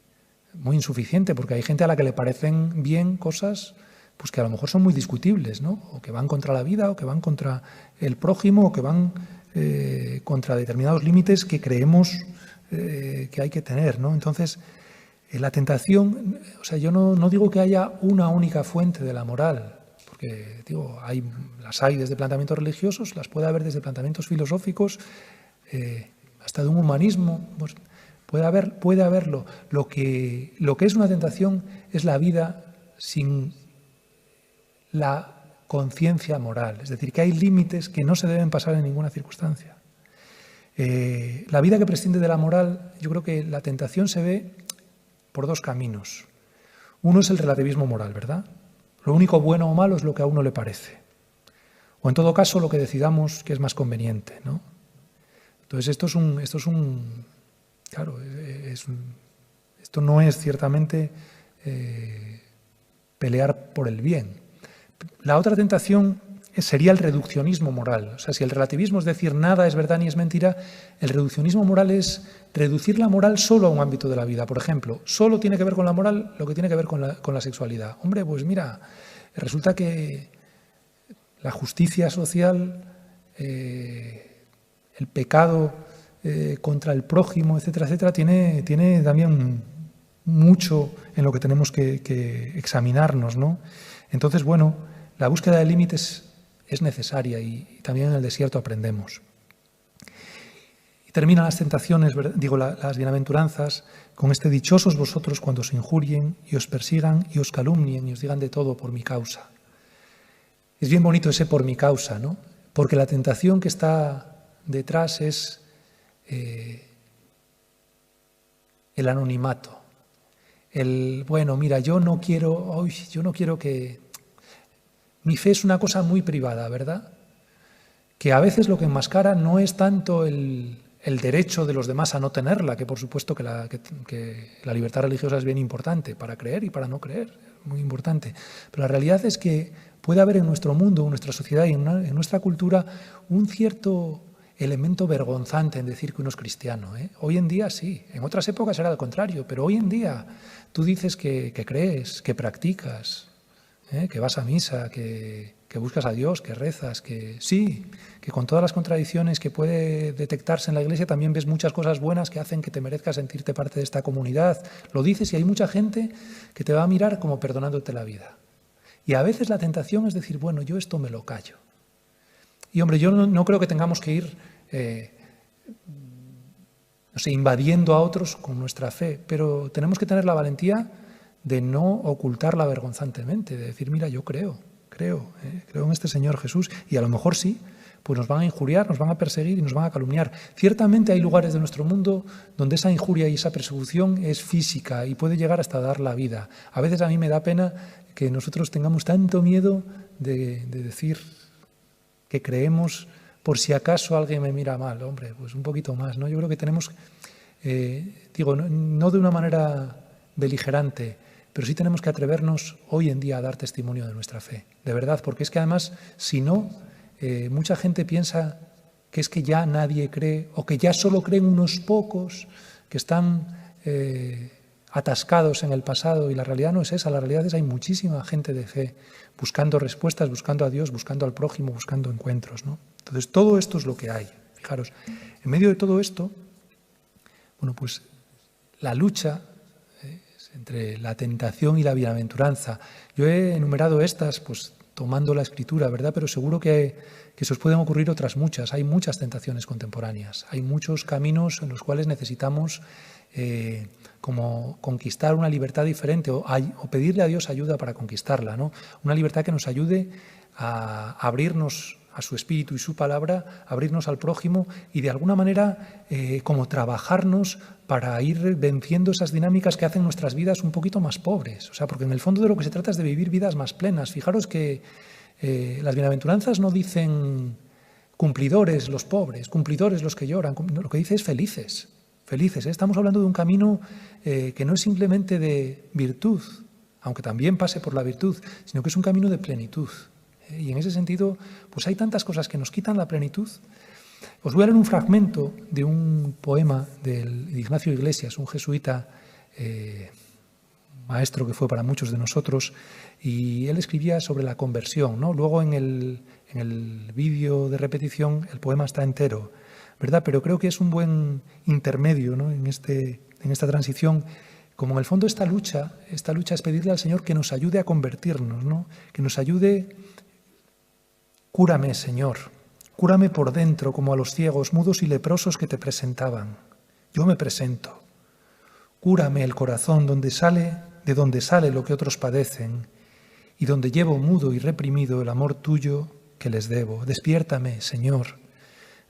insuficiente, porque hay gente a la que le parecen bien cosas pues que a lo mejor son muy discutibles, ¿no? O que van contra la vida, o que van contra el prójimo, o que van contra determinados límites que creemos que hay que tener, ¿no? Entonces, la tentación, o sea, yo no digo que haya una única fuente de la moral, porque digo, las hay desde planteamientos religiosos, las puede haber desde planteamientos filosóficos, hasta de un humanismo, pues puede haberlo. Lo que es una tentación es la vida sin la conciencia moral, es decir, que hay límites que no se deben pasar en ninguna circunstancia. La vida que prescinde de la moral, yo creo que la tentación se ve por dos caminos. Uno es el relativismo moral, ¿verdad? Lo único bueno o malo es lo que a uno le parece. O en todo caso, lo que decidamos que es más conveniente, ¿no? Entonces, esto no es ciertamente pelear por el bien. La otra tentación sería el reduccionismo moral. O sea, si el relativismo es decir nada es verdad ni es mentira, el reduccionismo moral es reducir la moral solo a un ámbito de la vida. Por ejemplo, solo tiene que ver con la moral lo que tiene que ver con la sexualidad. Hombre, pues mira, resulta que la justicia social, el pecado contra el prójimo, etcétera, etcétera, tiene también mucho en lo que tenemos que examinarnos, ¿no? Entonces, bueno, la búsqueda de límites es necesaria y también en el desierto aprendemos. Y terminan las tentaciones, las bienaventuranzas, con este: dichosos vosotros cuando os injurien y os persigan y os calumnien y os digan de todo por mi causa. Es bien bonito ese por mi causa, ¿no? Porque la tentación que está detrás es el anonimato. Bueno, mira, yo no quiero que... Mi fe es una cosa muy privada, ¿verdad? Que a veces lo que enmascara no es tanto el derecho de los demás a no tenerla, que por supuesto que la libertad religiosa es bien importante para creer y para no creer, muy importante. Pero la realidad es que puede haber en nuestro mundo, en nuestra sociedad y en nuestra cultura un cierto elemento vergonzante en decir que uno es cristiano, ¿eh? Hoy en día sí, en otras épocas era al contrario, pero hoy en día tú dices que crees, que practicas, que vas a misa, que buscas a Dios, que rezas, que sí, que con todas las contradicciones que puede detectarse en la Iglesia también ves muchas cosas buenas que hacen que te merezcas sentirte parte de esta comunidad. Lo dices y hay mucha gente que te va a mirar como perdonándote la vida. Y a veces la tentación es decir, bueno, yo esto me lo callo. Y hombre, yo no creo que tengamos que ir invadiendo a otros con nuestra fe, pero tenemos que tener la valentía de no ocultarla vergonzantemente, de decir, mira, yo creo en este Señor Jesús, y a lo mejor sí, pues nos van a injuriar, nos van a perseguir y nos van a calumniar. Ciertamente hay lugares de nuestro mundo donde esa injuria y esa persecución es física y puede llegar hasta dar la vida. A veces a mí me da pena que nosotros tengamos tanto miedo de decir que creemos por si acaso alguien me mira mal. Hombre, pues un poquito más, ¿no? Yo creo que tenemos, no de una manera beligerante, pero sí tenemos que atrevernos hoy en día a dar testimonio de nuestra fe, de verdad, porque es que además, si no, mucha gente piensa que es que ya nadie cree o que ya solo creen unos pocos que están atascados en el pasado, y la realidad no es esa, la realidad es que hay muchísima gente de fe buscando respuestas, buscando a Dios, buscando al prójimo, buscando encuentros, ¿no? Entonces, todo esto es lo que hay. Fijaros, en medio de todo esto, bueno, pues la lucha entre la tentación y la bienaventuranza. Yo he enumerado estas, pues tomando la Escritura, ¿verdad? Pero seguro que se os pueden ocurrir otras muchas. Hay muchas tentaciones contemporáneas. Hay muchos caminos en los cuales necesitamos como conquistar una libertad diferente o pedirle a Dios ayuda para conquistarla, ¿no? Una libertad que nos ayude a abrirnos a su espíritu y su palabra, abrirnos al prójimo y de alguna manera como trabajarnos para ir venciendo esas dinámicas que hacen nuestras vidas un poquito más pobres. O sea, porque en el fondo de lo que se trata es de vivir vidas más plenas. Fijaros que las bienaventuranzas no dicen cumplidores los pobres, cumplidores los que lloran, lo que dice es felices, felices. Estamos hablando de un camino que no es simplemente de virtud, aunque también pase por la virtud, sino que es un camino de plenitud. Y en ese sentido, pues hay tantas cosas que nos quitan la plenitud. Os voy a leer un fragmento de un poema de Ignacio Iglesias, un jesuita maestro que fue para muchos de nosotros, y él escribía sobre la conversión, ¿no? Luego en el vídeo de repetición el poema está entero, ¿verdad? Pero creo que es un buen intermedio, ¿no? en esta transición. Como en el fondo esta lucha es pedirle al Señor que nos ayude a convertirnos, ¿no? Que nos ayude. Cúrame, Señor, cúrame por dentro como a los ciegos, mudos y leprosos que te presentaban. Yo me presento. Cúrame el corazón de donde sale lo que otros padecen y donde llevo mudo y reprimido el amor tuyo que les debo. Despiértame, Señor,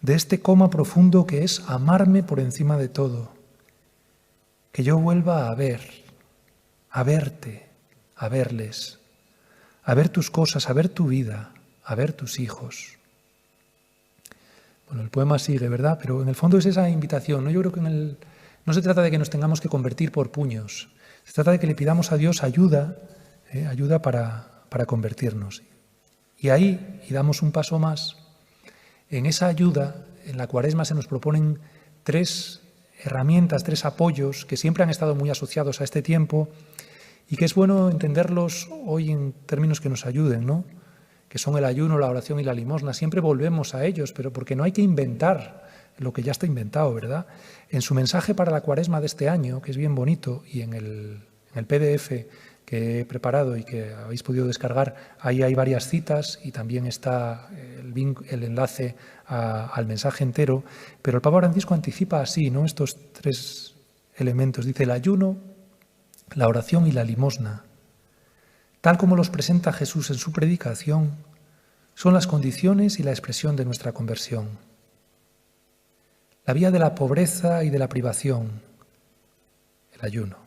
de este coma profundo que es amarme por encima de todo. Que yo vuelva a ver, a verte, a verles, a ver tus cosas, a ver tu vida, a ver tus hijos. Bueno, el poema sigue, ¿verdad? Pero en el fondo es esa invitación, ¿no? Yo creo que no se trata de que nos tengamos que convertir por puños. Se trata de que le pidamos a Dios ayuda para convertirnos. Y ahí, y damos un paso más, en esa ayuda, en la Cuaresma se nos proponen 3 herramientas, 3 apoyos que siempre han estado muy asociados a este tiempo y que es bueno entenderlos hoy en términos que nos ayuden, ¿no? Que son el ayuno, la oración y la limosna. Siempre volvemos a ellos, pero porque no hay que inventar lo que ya está inventado, ¿verdad? En su mensaje para la Cuaresma de este año, que es bien bonito, y en el PDF que he preparado y que habéis podido descargar, ahí hay varias citas y también está el enlace al mensaje entero, pero el Papa Francisco anticipa así, ¿no? Estos 3 elementos. Dice: el ayuno, la oración y la limosna, tal como los presenta Jesús en su predicación, son las condiciones y la expresión de nuestra conversión. La vía de la pobreza y de la privación, el ayuno.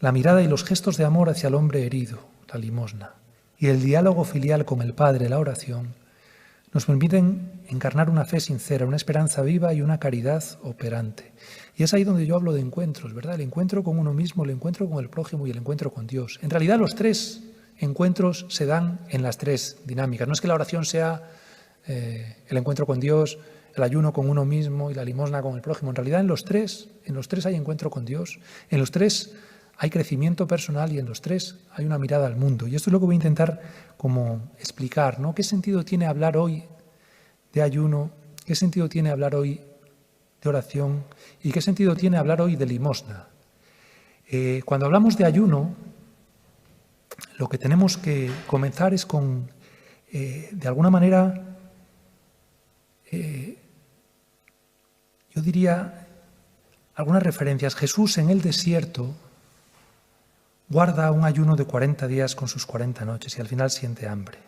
La mirada y los gestos de amor hacia el hombre herido, la limosna. Y el diálogo filial con el Padre, la oración, nos permiten encarnar una fe sincera, una esperanza viva y una caridad operante. Y es ahí donde yo hablo de encuentros, ¿verdad? El encuentro con uno mismo, el encuentro con el prójimo y el encuentro con Dios. En realidad los 3 encuentros se dan en las 3 dinámicas. No es que la oración sea el encuentro con Dios, el ayuno con uno mismo y la limosna con el prójimo. En realidad en los tres hay encuentro con Dios. En los 3 hay crecimiento personal y en los 3 hay una mirada al mundo. Y esto es lo que voy a intentar como explicar, ¿no? ¿Qué sentido tiene hablar hoy de ayuno? ¿Qué sentido tiene hablar hoy de oración? ¿Y qué sentido tiene hablar hoy de limosna? Cuando hablamos de ayuno, lo que tenemos que comenzar es con, de alguna manera, yo diría algunas referencias. Jesús en el desierto guarda un ayuno de 40 días con sus 40 noches y al final siente hambre.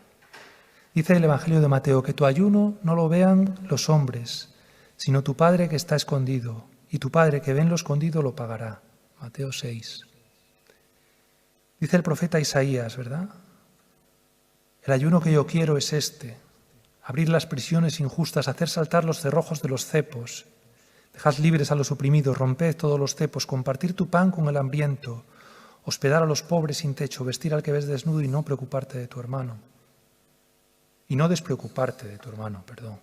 Dice el Evangelio de Mateo que tu ayuno no lo vean los hombres, sino tu Padre que está escondido, y tu Padre que ve en lo escondido lo pagará. Mateo 6. Dice el profeta Isaías, ¿verdad? El ayuno que yo quiero es este: abrir las prisiones injustas, hacer saltar los cerrojos de los cepos, dejad libres a los oprimidos, romped todos los cepos, compartir tu pan con el hambriento, hospedar a los pobres sin techo, vestir al que ves desnudo y no preocuparte de tu hermano. Y no despreocuparte de tu hermano, perdón.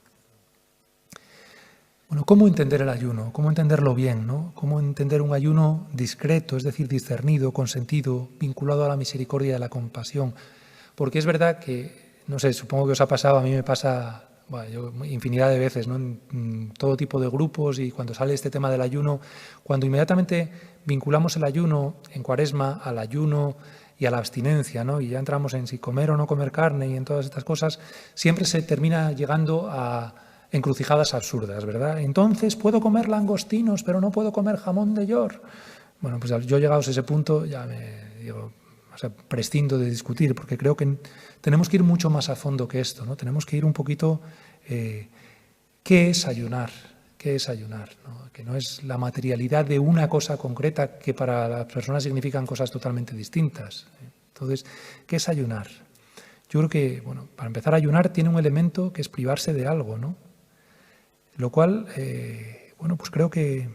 Bueno, ¿cómo entender el ayuno? ¿Cómo entenderlo bien, ¿no? ¿Cómo entender un ayuno discreto, es decir, discernido, consentido, vinculado a la misericordia y a la compasión? Porque es verdad que, no sé, supongo que os ha pasado, a mí me pasa infinidad de veces, ¿no? En todo tipo de grupos, y cuando sale este tema del ayuno, cuando inmediatamente vinculamos el ayuno en Cuaresma al ayuno y a la abstinencia, ¿no? Y ya entramos en si comer o no comer carne y en todas estas cosas, siempre se termina llegando a encrucijadas absurdas, ¿verdad? Entonces, puedo comer langostinos, pero no puedo comer jamón de york. Bueno, pues yo llegados a ese punto ya me o sea, prescindo de discutir, porque creo que tenemos que ir mucho más a fondo que esto, ¿no? Tenemos que ir un poquito, ¿qué es ayunar? ¿Qué es ayunar? ¿No? Que no es la materialidad de una cosa concreta que para las personas significan cosas totalmente distintas. Entonces, ¿qué es ayunar? Yo creo que, bueno, para empezar, ayunar tiene un elemento que es privarse de algo, ¿no? Lo cual, bueno, pues creo que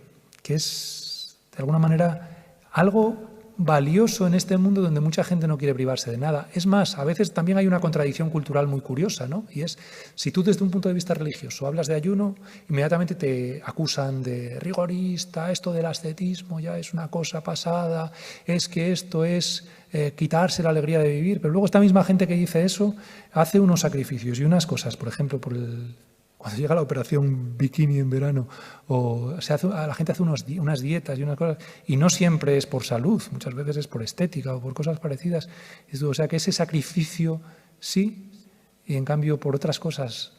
es, de alguna manera, algo valioso en este mundo donde mucha gente no quiere privarse de nada. Es más, a veces también hay una contradicción cultural muy curiosa, ¿no? Y es, si tú desde un punto de vista religioso hablas de ayuno, inmediatamente te acusan de rigorista, esto del ascetismo ya es una cosa pasada, es que esto es quitarse la alegría de vivir. Pero luego esta misma gente que dice eso hace unos sacrificios y unas cosas, por ejemplo, cuando llega la operación bikini en verano, o la gente hace unas dietas y unas cosas, y no siempre es por salud, muchas veces es por estética o por cosas parecidas. O sea, que ese sacrificio sí, y en cambio por otras cosas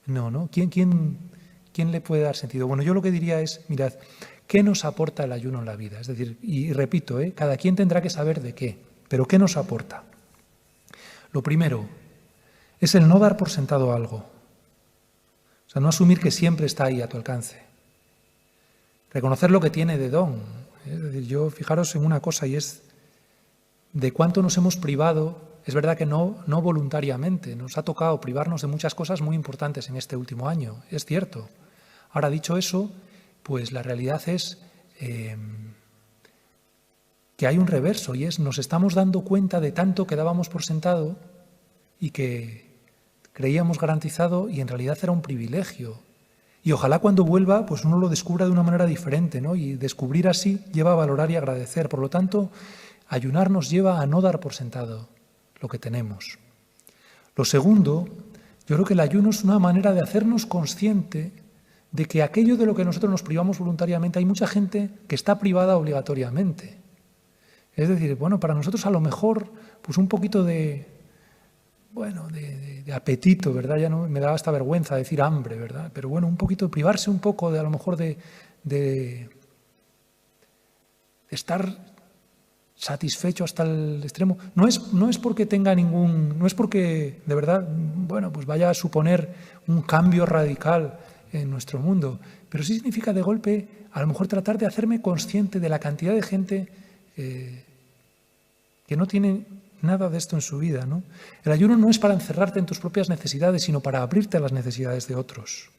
no, ¿no? ¿Quién le puede dar sentido? Bueno, yo lo que diría es, mirad, ¿qué nos aporta el ayuno en la vida? Es decir, y repito, cada quien tendrá que saber de qué, pero ¿qué nos aporta? Lo primero es el no dar por sentado algo. O sea, no asumir que siempre está ahí a tu alcance. Reconocer lo que tiene de don. Es decir, fijaros en una cosa, y es de cuánto nos hemos privado. Es verdad que no voluntariamente. Nos ha tocado privarnos de muchas cosas muy importantes en este último año. Es cierto. Ahora, dicho eso, pues la realidad es que hay un reverso, y es nos estamos dando cuenta de tanto que dábamos por sentado y que creíamos garantizado, y en realidad era un privilegio. Y ojalá cuando vuelva, pues uno lo descubra de una manera diferente, ¿no? Y descubrir así lleva a valorar y agradecer. Por lo tanto, ayunar nos lleva a no dar por sentado lo que tenemos. Lo segundo, yo creo que el ayuno es una manera de hacernos consciente de que aquello de lo que nosotros nos privamos voluntariamente, hay mucha gente que está privada obligatoriamente. Es decir, bueno, para nosotros a lo mejor, pues un poquito de apetito, ¿verdad? Ya no me daba esta vergüenza decir hambre, ¿verdad? Pero bueno, un poquito, privarse un poco de a lo mejor de estar satisfecho hasta el extremo. No es porque tenga no es porque de verdad, bueno, pues vaya a suponer un cambio radical en nuestro mundo, pero sí significa de golpe a lo mejor tratar de hacerme consciente de la cantidad de gente que no tiene nada de esto en su vida, ¿no? El ayuno no es para encerrarte en tus propias necesidades, sino para abrirte a las necesidades de otros.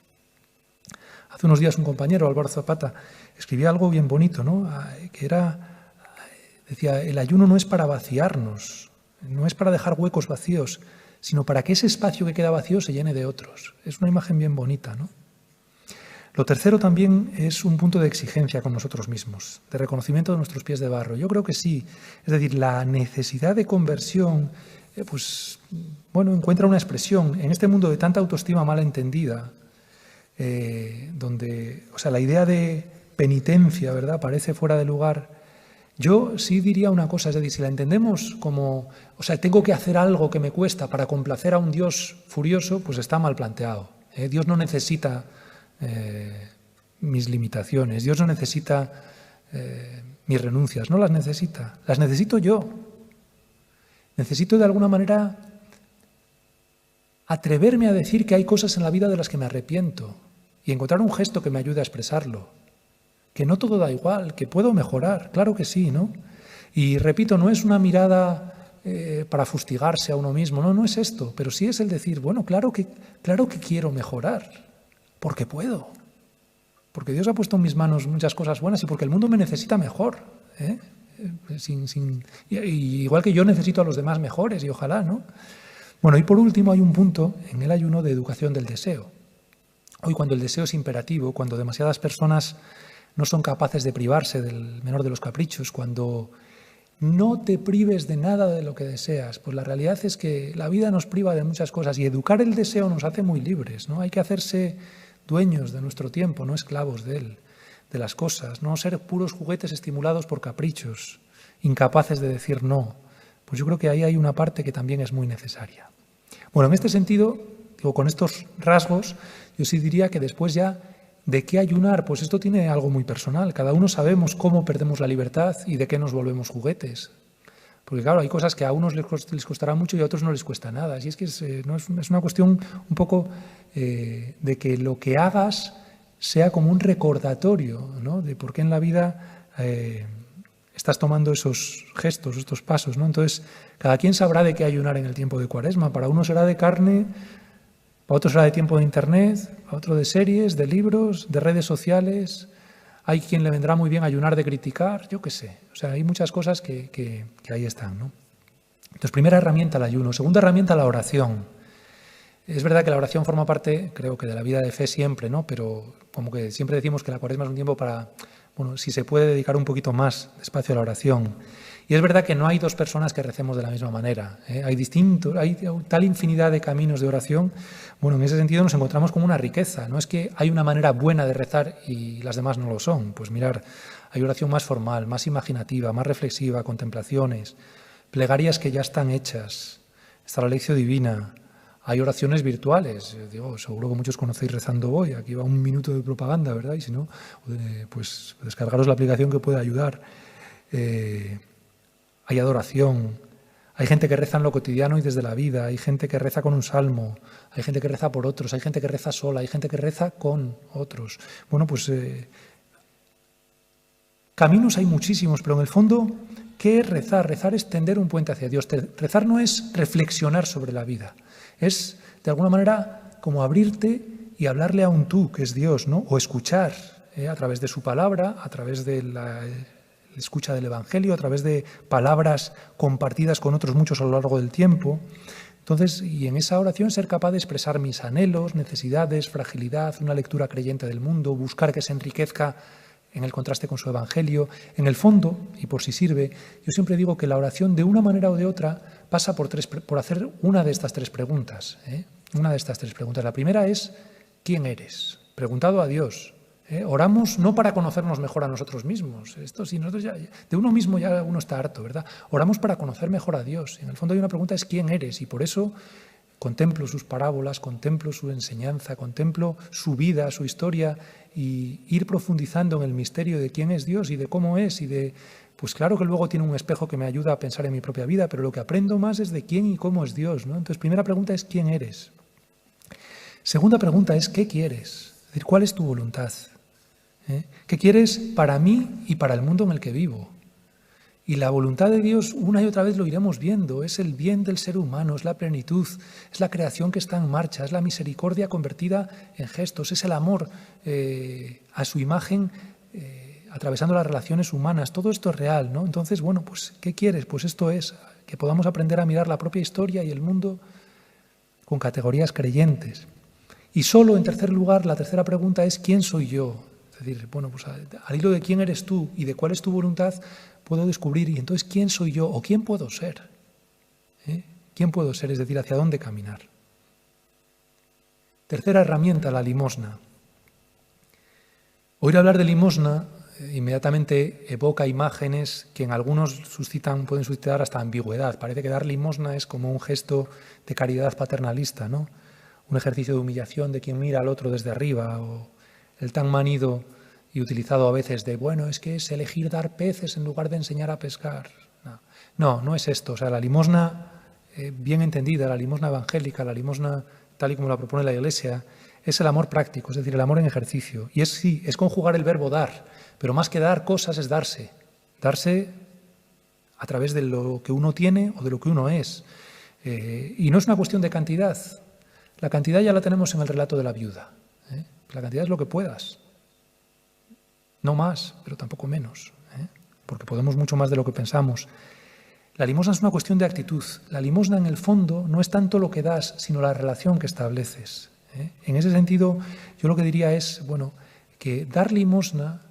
Hace unos días un compañero, Álvaro Zapata, escribía algo bien bonito, ¿no? Que decía, el ayuno no es para vaciarnos, no es para dejar huecos vacíos, sino para que ese espacio que queda vacío se llene de otros. Es una imagen bien bonita, ¿no? Lo tercero también es un punto de exigencia con nosotros mismos, de reconocimiento de nuestros pies de barro. Yo creo que sí. Es decir, la necesidad de conversión, pues, bueno, encuentra una expresión en este mundo de tanta autoestima mal entendida, donde, o sea, la idea de penitencia, ¿verdad?, parece fuera de lugar. Yo sí diría una cosa, es decir, si la entendemos como, o sea, tengo que hacer algo que me cuesta para complacer a un Dios furioso, pues está mal planteado. Dios no necesita mis limitaciones, Dios no necesita mis renuncias, no las necesita, las necesito yo. Necesito de alguna manera atreverme a decir que hay cosas en la vida de las que me arrepiento y encontrar un gesto que me ayude a expresarlo, que no todo da igual, que puedo mejorar, claro que sí, ¿no? Y repito, no es una mirada para fustigarse a uno mismo, no es esto, pero sí es el decir, bueno, claro que quiero mejorar, porque puedo, porque Dios ha puesto en mis manos muchas cosas buenas y porque el mundo me necesita mejor, igual que yo necesito a los demás mejores y ojalá, ¿no? Bueno, y por último hay un punto en el ayuno de educación del deseo. Hoy cuando el deseo es imperativo, cuando demasiadas personas no son capaces de privarse del menor de los caprichos, cuando no te prives de nada de lo que deseas, pues la realidad es que la vida nos priva de muchas cosas y educar el deseo nos hace muy libres, ¿no? Hay que hacerse dueños de nuestro tiempo, no esclavos de él, de las cosas, no ser puros juguetes estimulados por caprichos, incapaces de decir no. Pues yo creo que ahí hay una parte que también es muy necesaria. Bueno, en este sentido, digo, con estos rasgos, yo sí diría que después ya, ¿de qué ayunar? Pues esto tiene algo muy personal. Cada uno sabemos cómo perdemos la libertad y de qué nos volvemos juguetes. Porque claro, hay cosas que a unos les costará mucho y a otros no les cuesta nada. Así es que no es una cuestión un poco de que lo que hagas sea como un recordatorio, ¿no?, de por qué en la vida estás tomando esos gestos, estos pasos, ¿no? Entonces, cada quien sabrá de qué ayunar en el tiempo de Cuaresma. Para uno será de carne, para otro será de tiempo de Internet, para otro de series, de libros, de redes sociales. Hay quien le vendrá muy bien ayunar de criticar, yo qué sé. O sea, hay muchas cosas que ahí están, ¿no? Entonces, primera herramienta, el ayuno. Segunda herramienta, la oración. Es verdad que la oración forma parte, creo que de la vida de fe siempre, ¿no? Pero como que siempre decimos que la Cuaresma es un tiempo para, bueno, si se puede dedicar un poquito más de espacio a la oración. Y es verdad que no hay dos personas que recemos de la misma manera, ¿eh? Hay tal infinidad de caminos de oración. Bueno, en ese sentido nos encontramos con una riqueza. No es que hay una manera buena de rezar y las demás no lo son. Pues mirar, hay oración más formal, más imaginativa, más reflexiva, contemplaciones, plegarias que ya están hechas. Está la lección divina. Hay oraciones virtuales. Digo, seguro que muchos conocéis Rezando Voy. Aquí va un minuto de propaganda, ¿verdad? Y si no, pues descargaros la aplicación que puede ayudar. Hay adoración, hay gente que reza en lo cotidiano y desde la vida, hay gente que reza con un salmo, hay gente que reza por otros, hay gente que reza sola, hay gente que reza con otros. Bueno, pues caminos hay muchísimos, pero en el fondo, ¿qué es rezar? Rezar es tender un puente hacia Dios. Rezar no es reflexionar sobre la vida, es de alguna manera como abrirte y hablarle a un tú, que es Dios, ¿no? O escuchar a través de su palabra, a través de la escucha del Evangelio, a través de palabras compartidas con otros muchos a lo largo del tiempo. Entonces, y en esa oración ser capaz de expresar mis anhelos, necesidades, fragilidad, una lectura creyente del mundo, buscar que se enriquezca en el contraste con su Evangelio. En el fondo, y por si sirve, yo siempre digo que la oración de una manera o de otra pasa por hacer una de estas tres preguntas. Una de estas tres preguntas. La primera es, ¿quién eres? Preguntado a Dios. Oramos no para conocernos mejor a nosotros mismos. Esto sí, nosotros ya, de uno mismo ya uno está harto, ¿verdad? Oramos para conocer mejor a Dios. En el fondo hay una pregunta, es ¿quién eres? Y por eso contemplo sus parábolas, contemplo su enseñanza, contemplo su vida, su historia, y ir profundizando en el misterio de quién es Dios y de cómo es y de... Pues claro que luego tiene un espejo que me ayuda a pensar en mi propia vida, pero lo que aprendo más es de quién y cómo es Dios, ¿no? Entonces, primera pregunta es ¿quién eres? Segunda pregunta es ¿qué quieres? Es decir, ¿cuál es tu voluntad? ¿Qué quieres para mí y para el mundo en el que vivo? Y la voluntad de Dios una y otra vez lo iremos viendo, es el bien del ser humano, es la plenitud, es la creación que está en marcha, es la misericordia convertida en gestos, es el amor a su imagen atravesando las relaciones humanas. Todo esto es real, ¿no? Entonces, bueno, pues ¿qué quieres? Pues esto es, que podamos aprender a mirar la propia historia y el mundo con categorías creyentes. Y solo, en tercer lugar, la tercera pregunta es ¿quién soy yo? Es decir, bueno, pues al hilo de quién eres tú y de cuál es tu voluntad, puedo descubrir, y entonces, ¿quién soy yo o quién puedo ser? ¿Quién puedo ser? Es decir, ¿hacia dónde caminar? Tercera herramienta, la limosna. Oír hablar de limosna inmediatamente evoca imágenes que en algunos pueden suscitar hasta ambigüedad. Parece que dar limosna es como un gesto de caridad paternalista, ¿no? Un ejercicio de humillación de quien mira al otro desde arriba, o el tan manido y utilizado a veces de, bueno, es que es elegir dar peces en lugar de enseñar a pescar. No es esto. O sea, la limosna bien entendida, la limosna evangélica, la limosna tal y como la propone la Iglesia, es el amor práctico, es decir, el amor en ejercicio. Y es conjugar el verbo dar, pero más que dar cosas es darse. Darse a través de lo que uno tiene o de lo que uno es. Y no es una cuestión de cantidad. La cantidad ya la tenemos en el relato de la viuda. La cantidad es lo que puedas. No más, pero tampoco menos, porque podemos mucho más de lo que pensamos. La limosna es una cuestión de actitud. La limosna, en el fondo, no es tanto lo que das, sino la relación que estableces. En ese sentido, yo lo que diría es, bueno, que dar limosna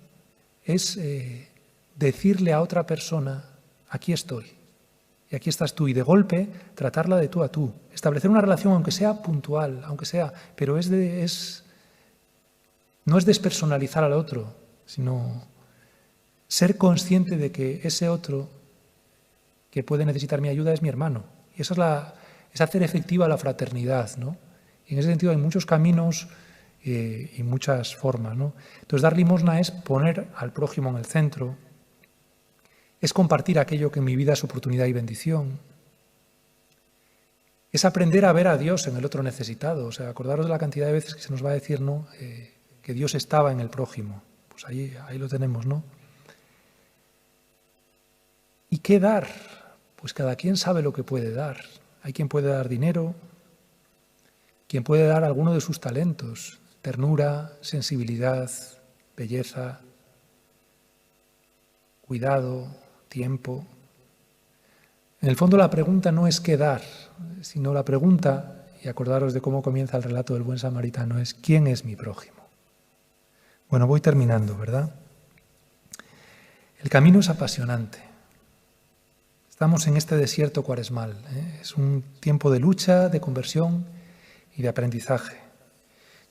es decirle a otra persona, aquí estoy, y aquí estás tú, y de golpe tratarla de tú a tú. Establecer una relación, aunque sea puntual, pero no es despersonalizar al otro, sino ser consciente de que ese otro que puede necesitar mi ayuda es mi hermano. Y esa es hacer efectiva la fraternidad, ¿no? Y en ese sentido hay muchos caminos y muchas formas, ¿no? Entonces, dar limosna es poner al prójimo en el centro, es compartir aquello que en mi vida es oportunidad y bendición. Es aprender a ver a Dios en el otro necesitado. O sea, acordaros de la cantidad de veces que se nos va a decir, ¿no? Que Dios estaba en el prójimo. Pues ahí lo tenemos, ¿no? ¿Y qué dar? Pues cada quien sabe lo que puede dar. Hay quien puede dar dinero, quien puede dar alguno de sus talentos, ternura, sensibilidad, belleza, cuidado, tiempo. En el fondo la pregunta no es qué dar, sino la pregunta, y acordaros de cómo comienza el relato del buen samaritano, es ¿quién es mi prójimo? Bueno, voy terminando, ¿verdad? El camino es apasionante. Estamos en este desierto cuaresmal, ¿eh? Es un tiempo de lucha, de conversión y de aprendizaje.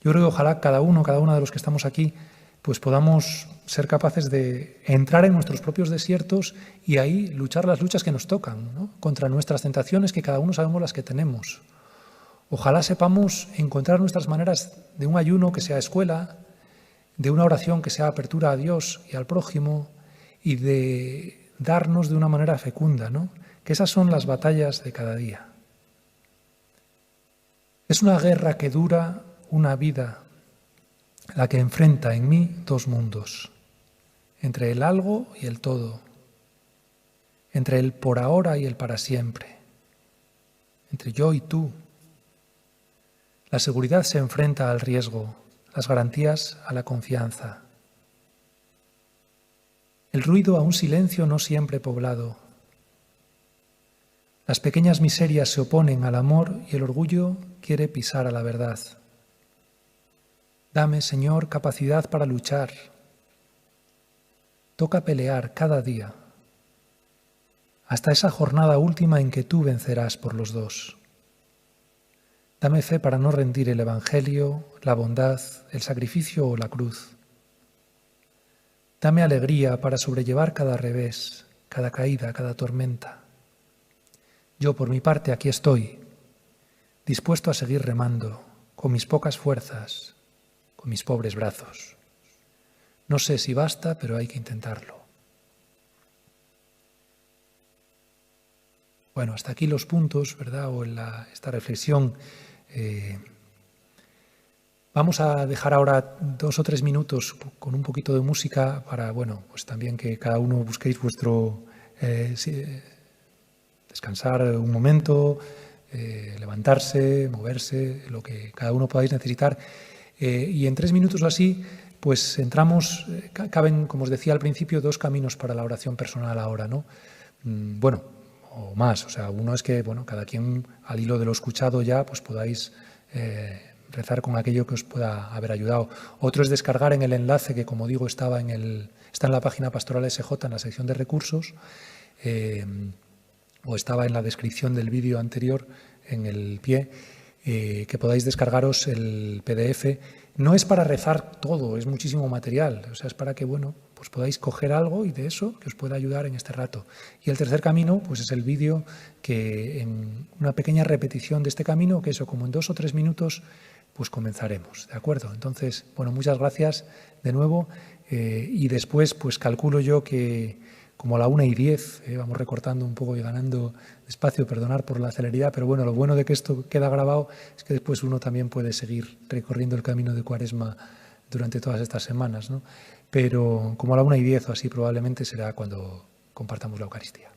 Yo creo que ojalá cada una de los que estamos aquí, pues podamos ser capaces de entrar en nuestros propios desiertos y ahí luchar las luchas que nos tocan, ¿no? Contra nuestras tentaciones, que cada uno sabemos las que tenemos. Ojalá sepamos encontrar nuestras maneras de un ayuno que sea escuela, de una oración que sea apertura a Dios y al prójimo, y de darnos de una manera fecunda, ¿no? Que esas son las batallas de cada día. Es una guerra que dura una vida, la que enfrenta en mí dos mundos, entre el algo y el todo, entre el por ahora y el para siempre, entre yo y tú. La seguridad se enfrenta al riesgo, las garantías a la confianza. El ruido a un silencio no siempre poblado. Las pequeñas miserias se oponen al amor y el orgullo quiere pisar a la verdad. Dame, Señor, capacidad para luchar. Toca pelear cada día, hasta esa jornada última en que tú vencerás por los dos. Dame fe para no rendir el Evangelio, la bondad, el sacrificio o la cruz. Dame alegría para sobrellevar cada revés, cada caída, cada tormenta. Yo, por mi parte, aquí estoy, dispuesto a seguir remando, con mis pocas fuerzas, con mis pobres brazos. No sé si basta, pero hay que intentarlo. Bueno, hasta aquí los puntos, ¿verdad? O esta reflexión. Vamos a dejar ahora 2 o 3 minutos con un poquito de música para, bueno, pues también que cada uno busquéis vuestro... descansar un momento, levantarse, moverse, lo que cada uno podáis necesitar. Y en 3 minutos o así, pues entramos, caben, como os decía al principio, 2 caminos para la oración personal ahora, ¿no? Bueno, o más, o sea, uno es que, bueno, cada quien al hilo de lo escuchado ya, pues podáis rezar con aquello que os pueda haber ayudado. Otro es descargar en el enlace que, como digo, está en la página Pastoral SJ, en la sección de recursos, o estaba en la descripción del vídeo anterior, en el pie, que podáis descargaros el PDF. No es para rezar todo, es muchísimo material, o sea, es para que, bueno, pues podáis coger algo y de eso que os pueda ayudar en este rato. Y el tercer camino, pues es el vídeo que en una pequeña repetición de este camino, que eso, como en 2 o 3 minutos, pues comenzaremos, ¿de acuerdo? Entonces, bueno, muchas gracias de nuevo y después, pues calculo yo que como a la 1:10, vamos recortando un poco y ganando espacio, perdonar por la celeridad, pero bueno, lo bueno de que esto queda grabado es que después uno también puede seguir recorriendo el camino de Cuaresma durante todas estas semanas, ¿no? Pero como a la 1:10 o así probablemente será cuando compartamos la Eucaristía.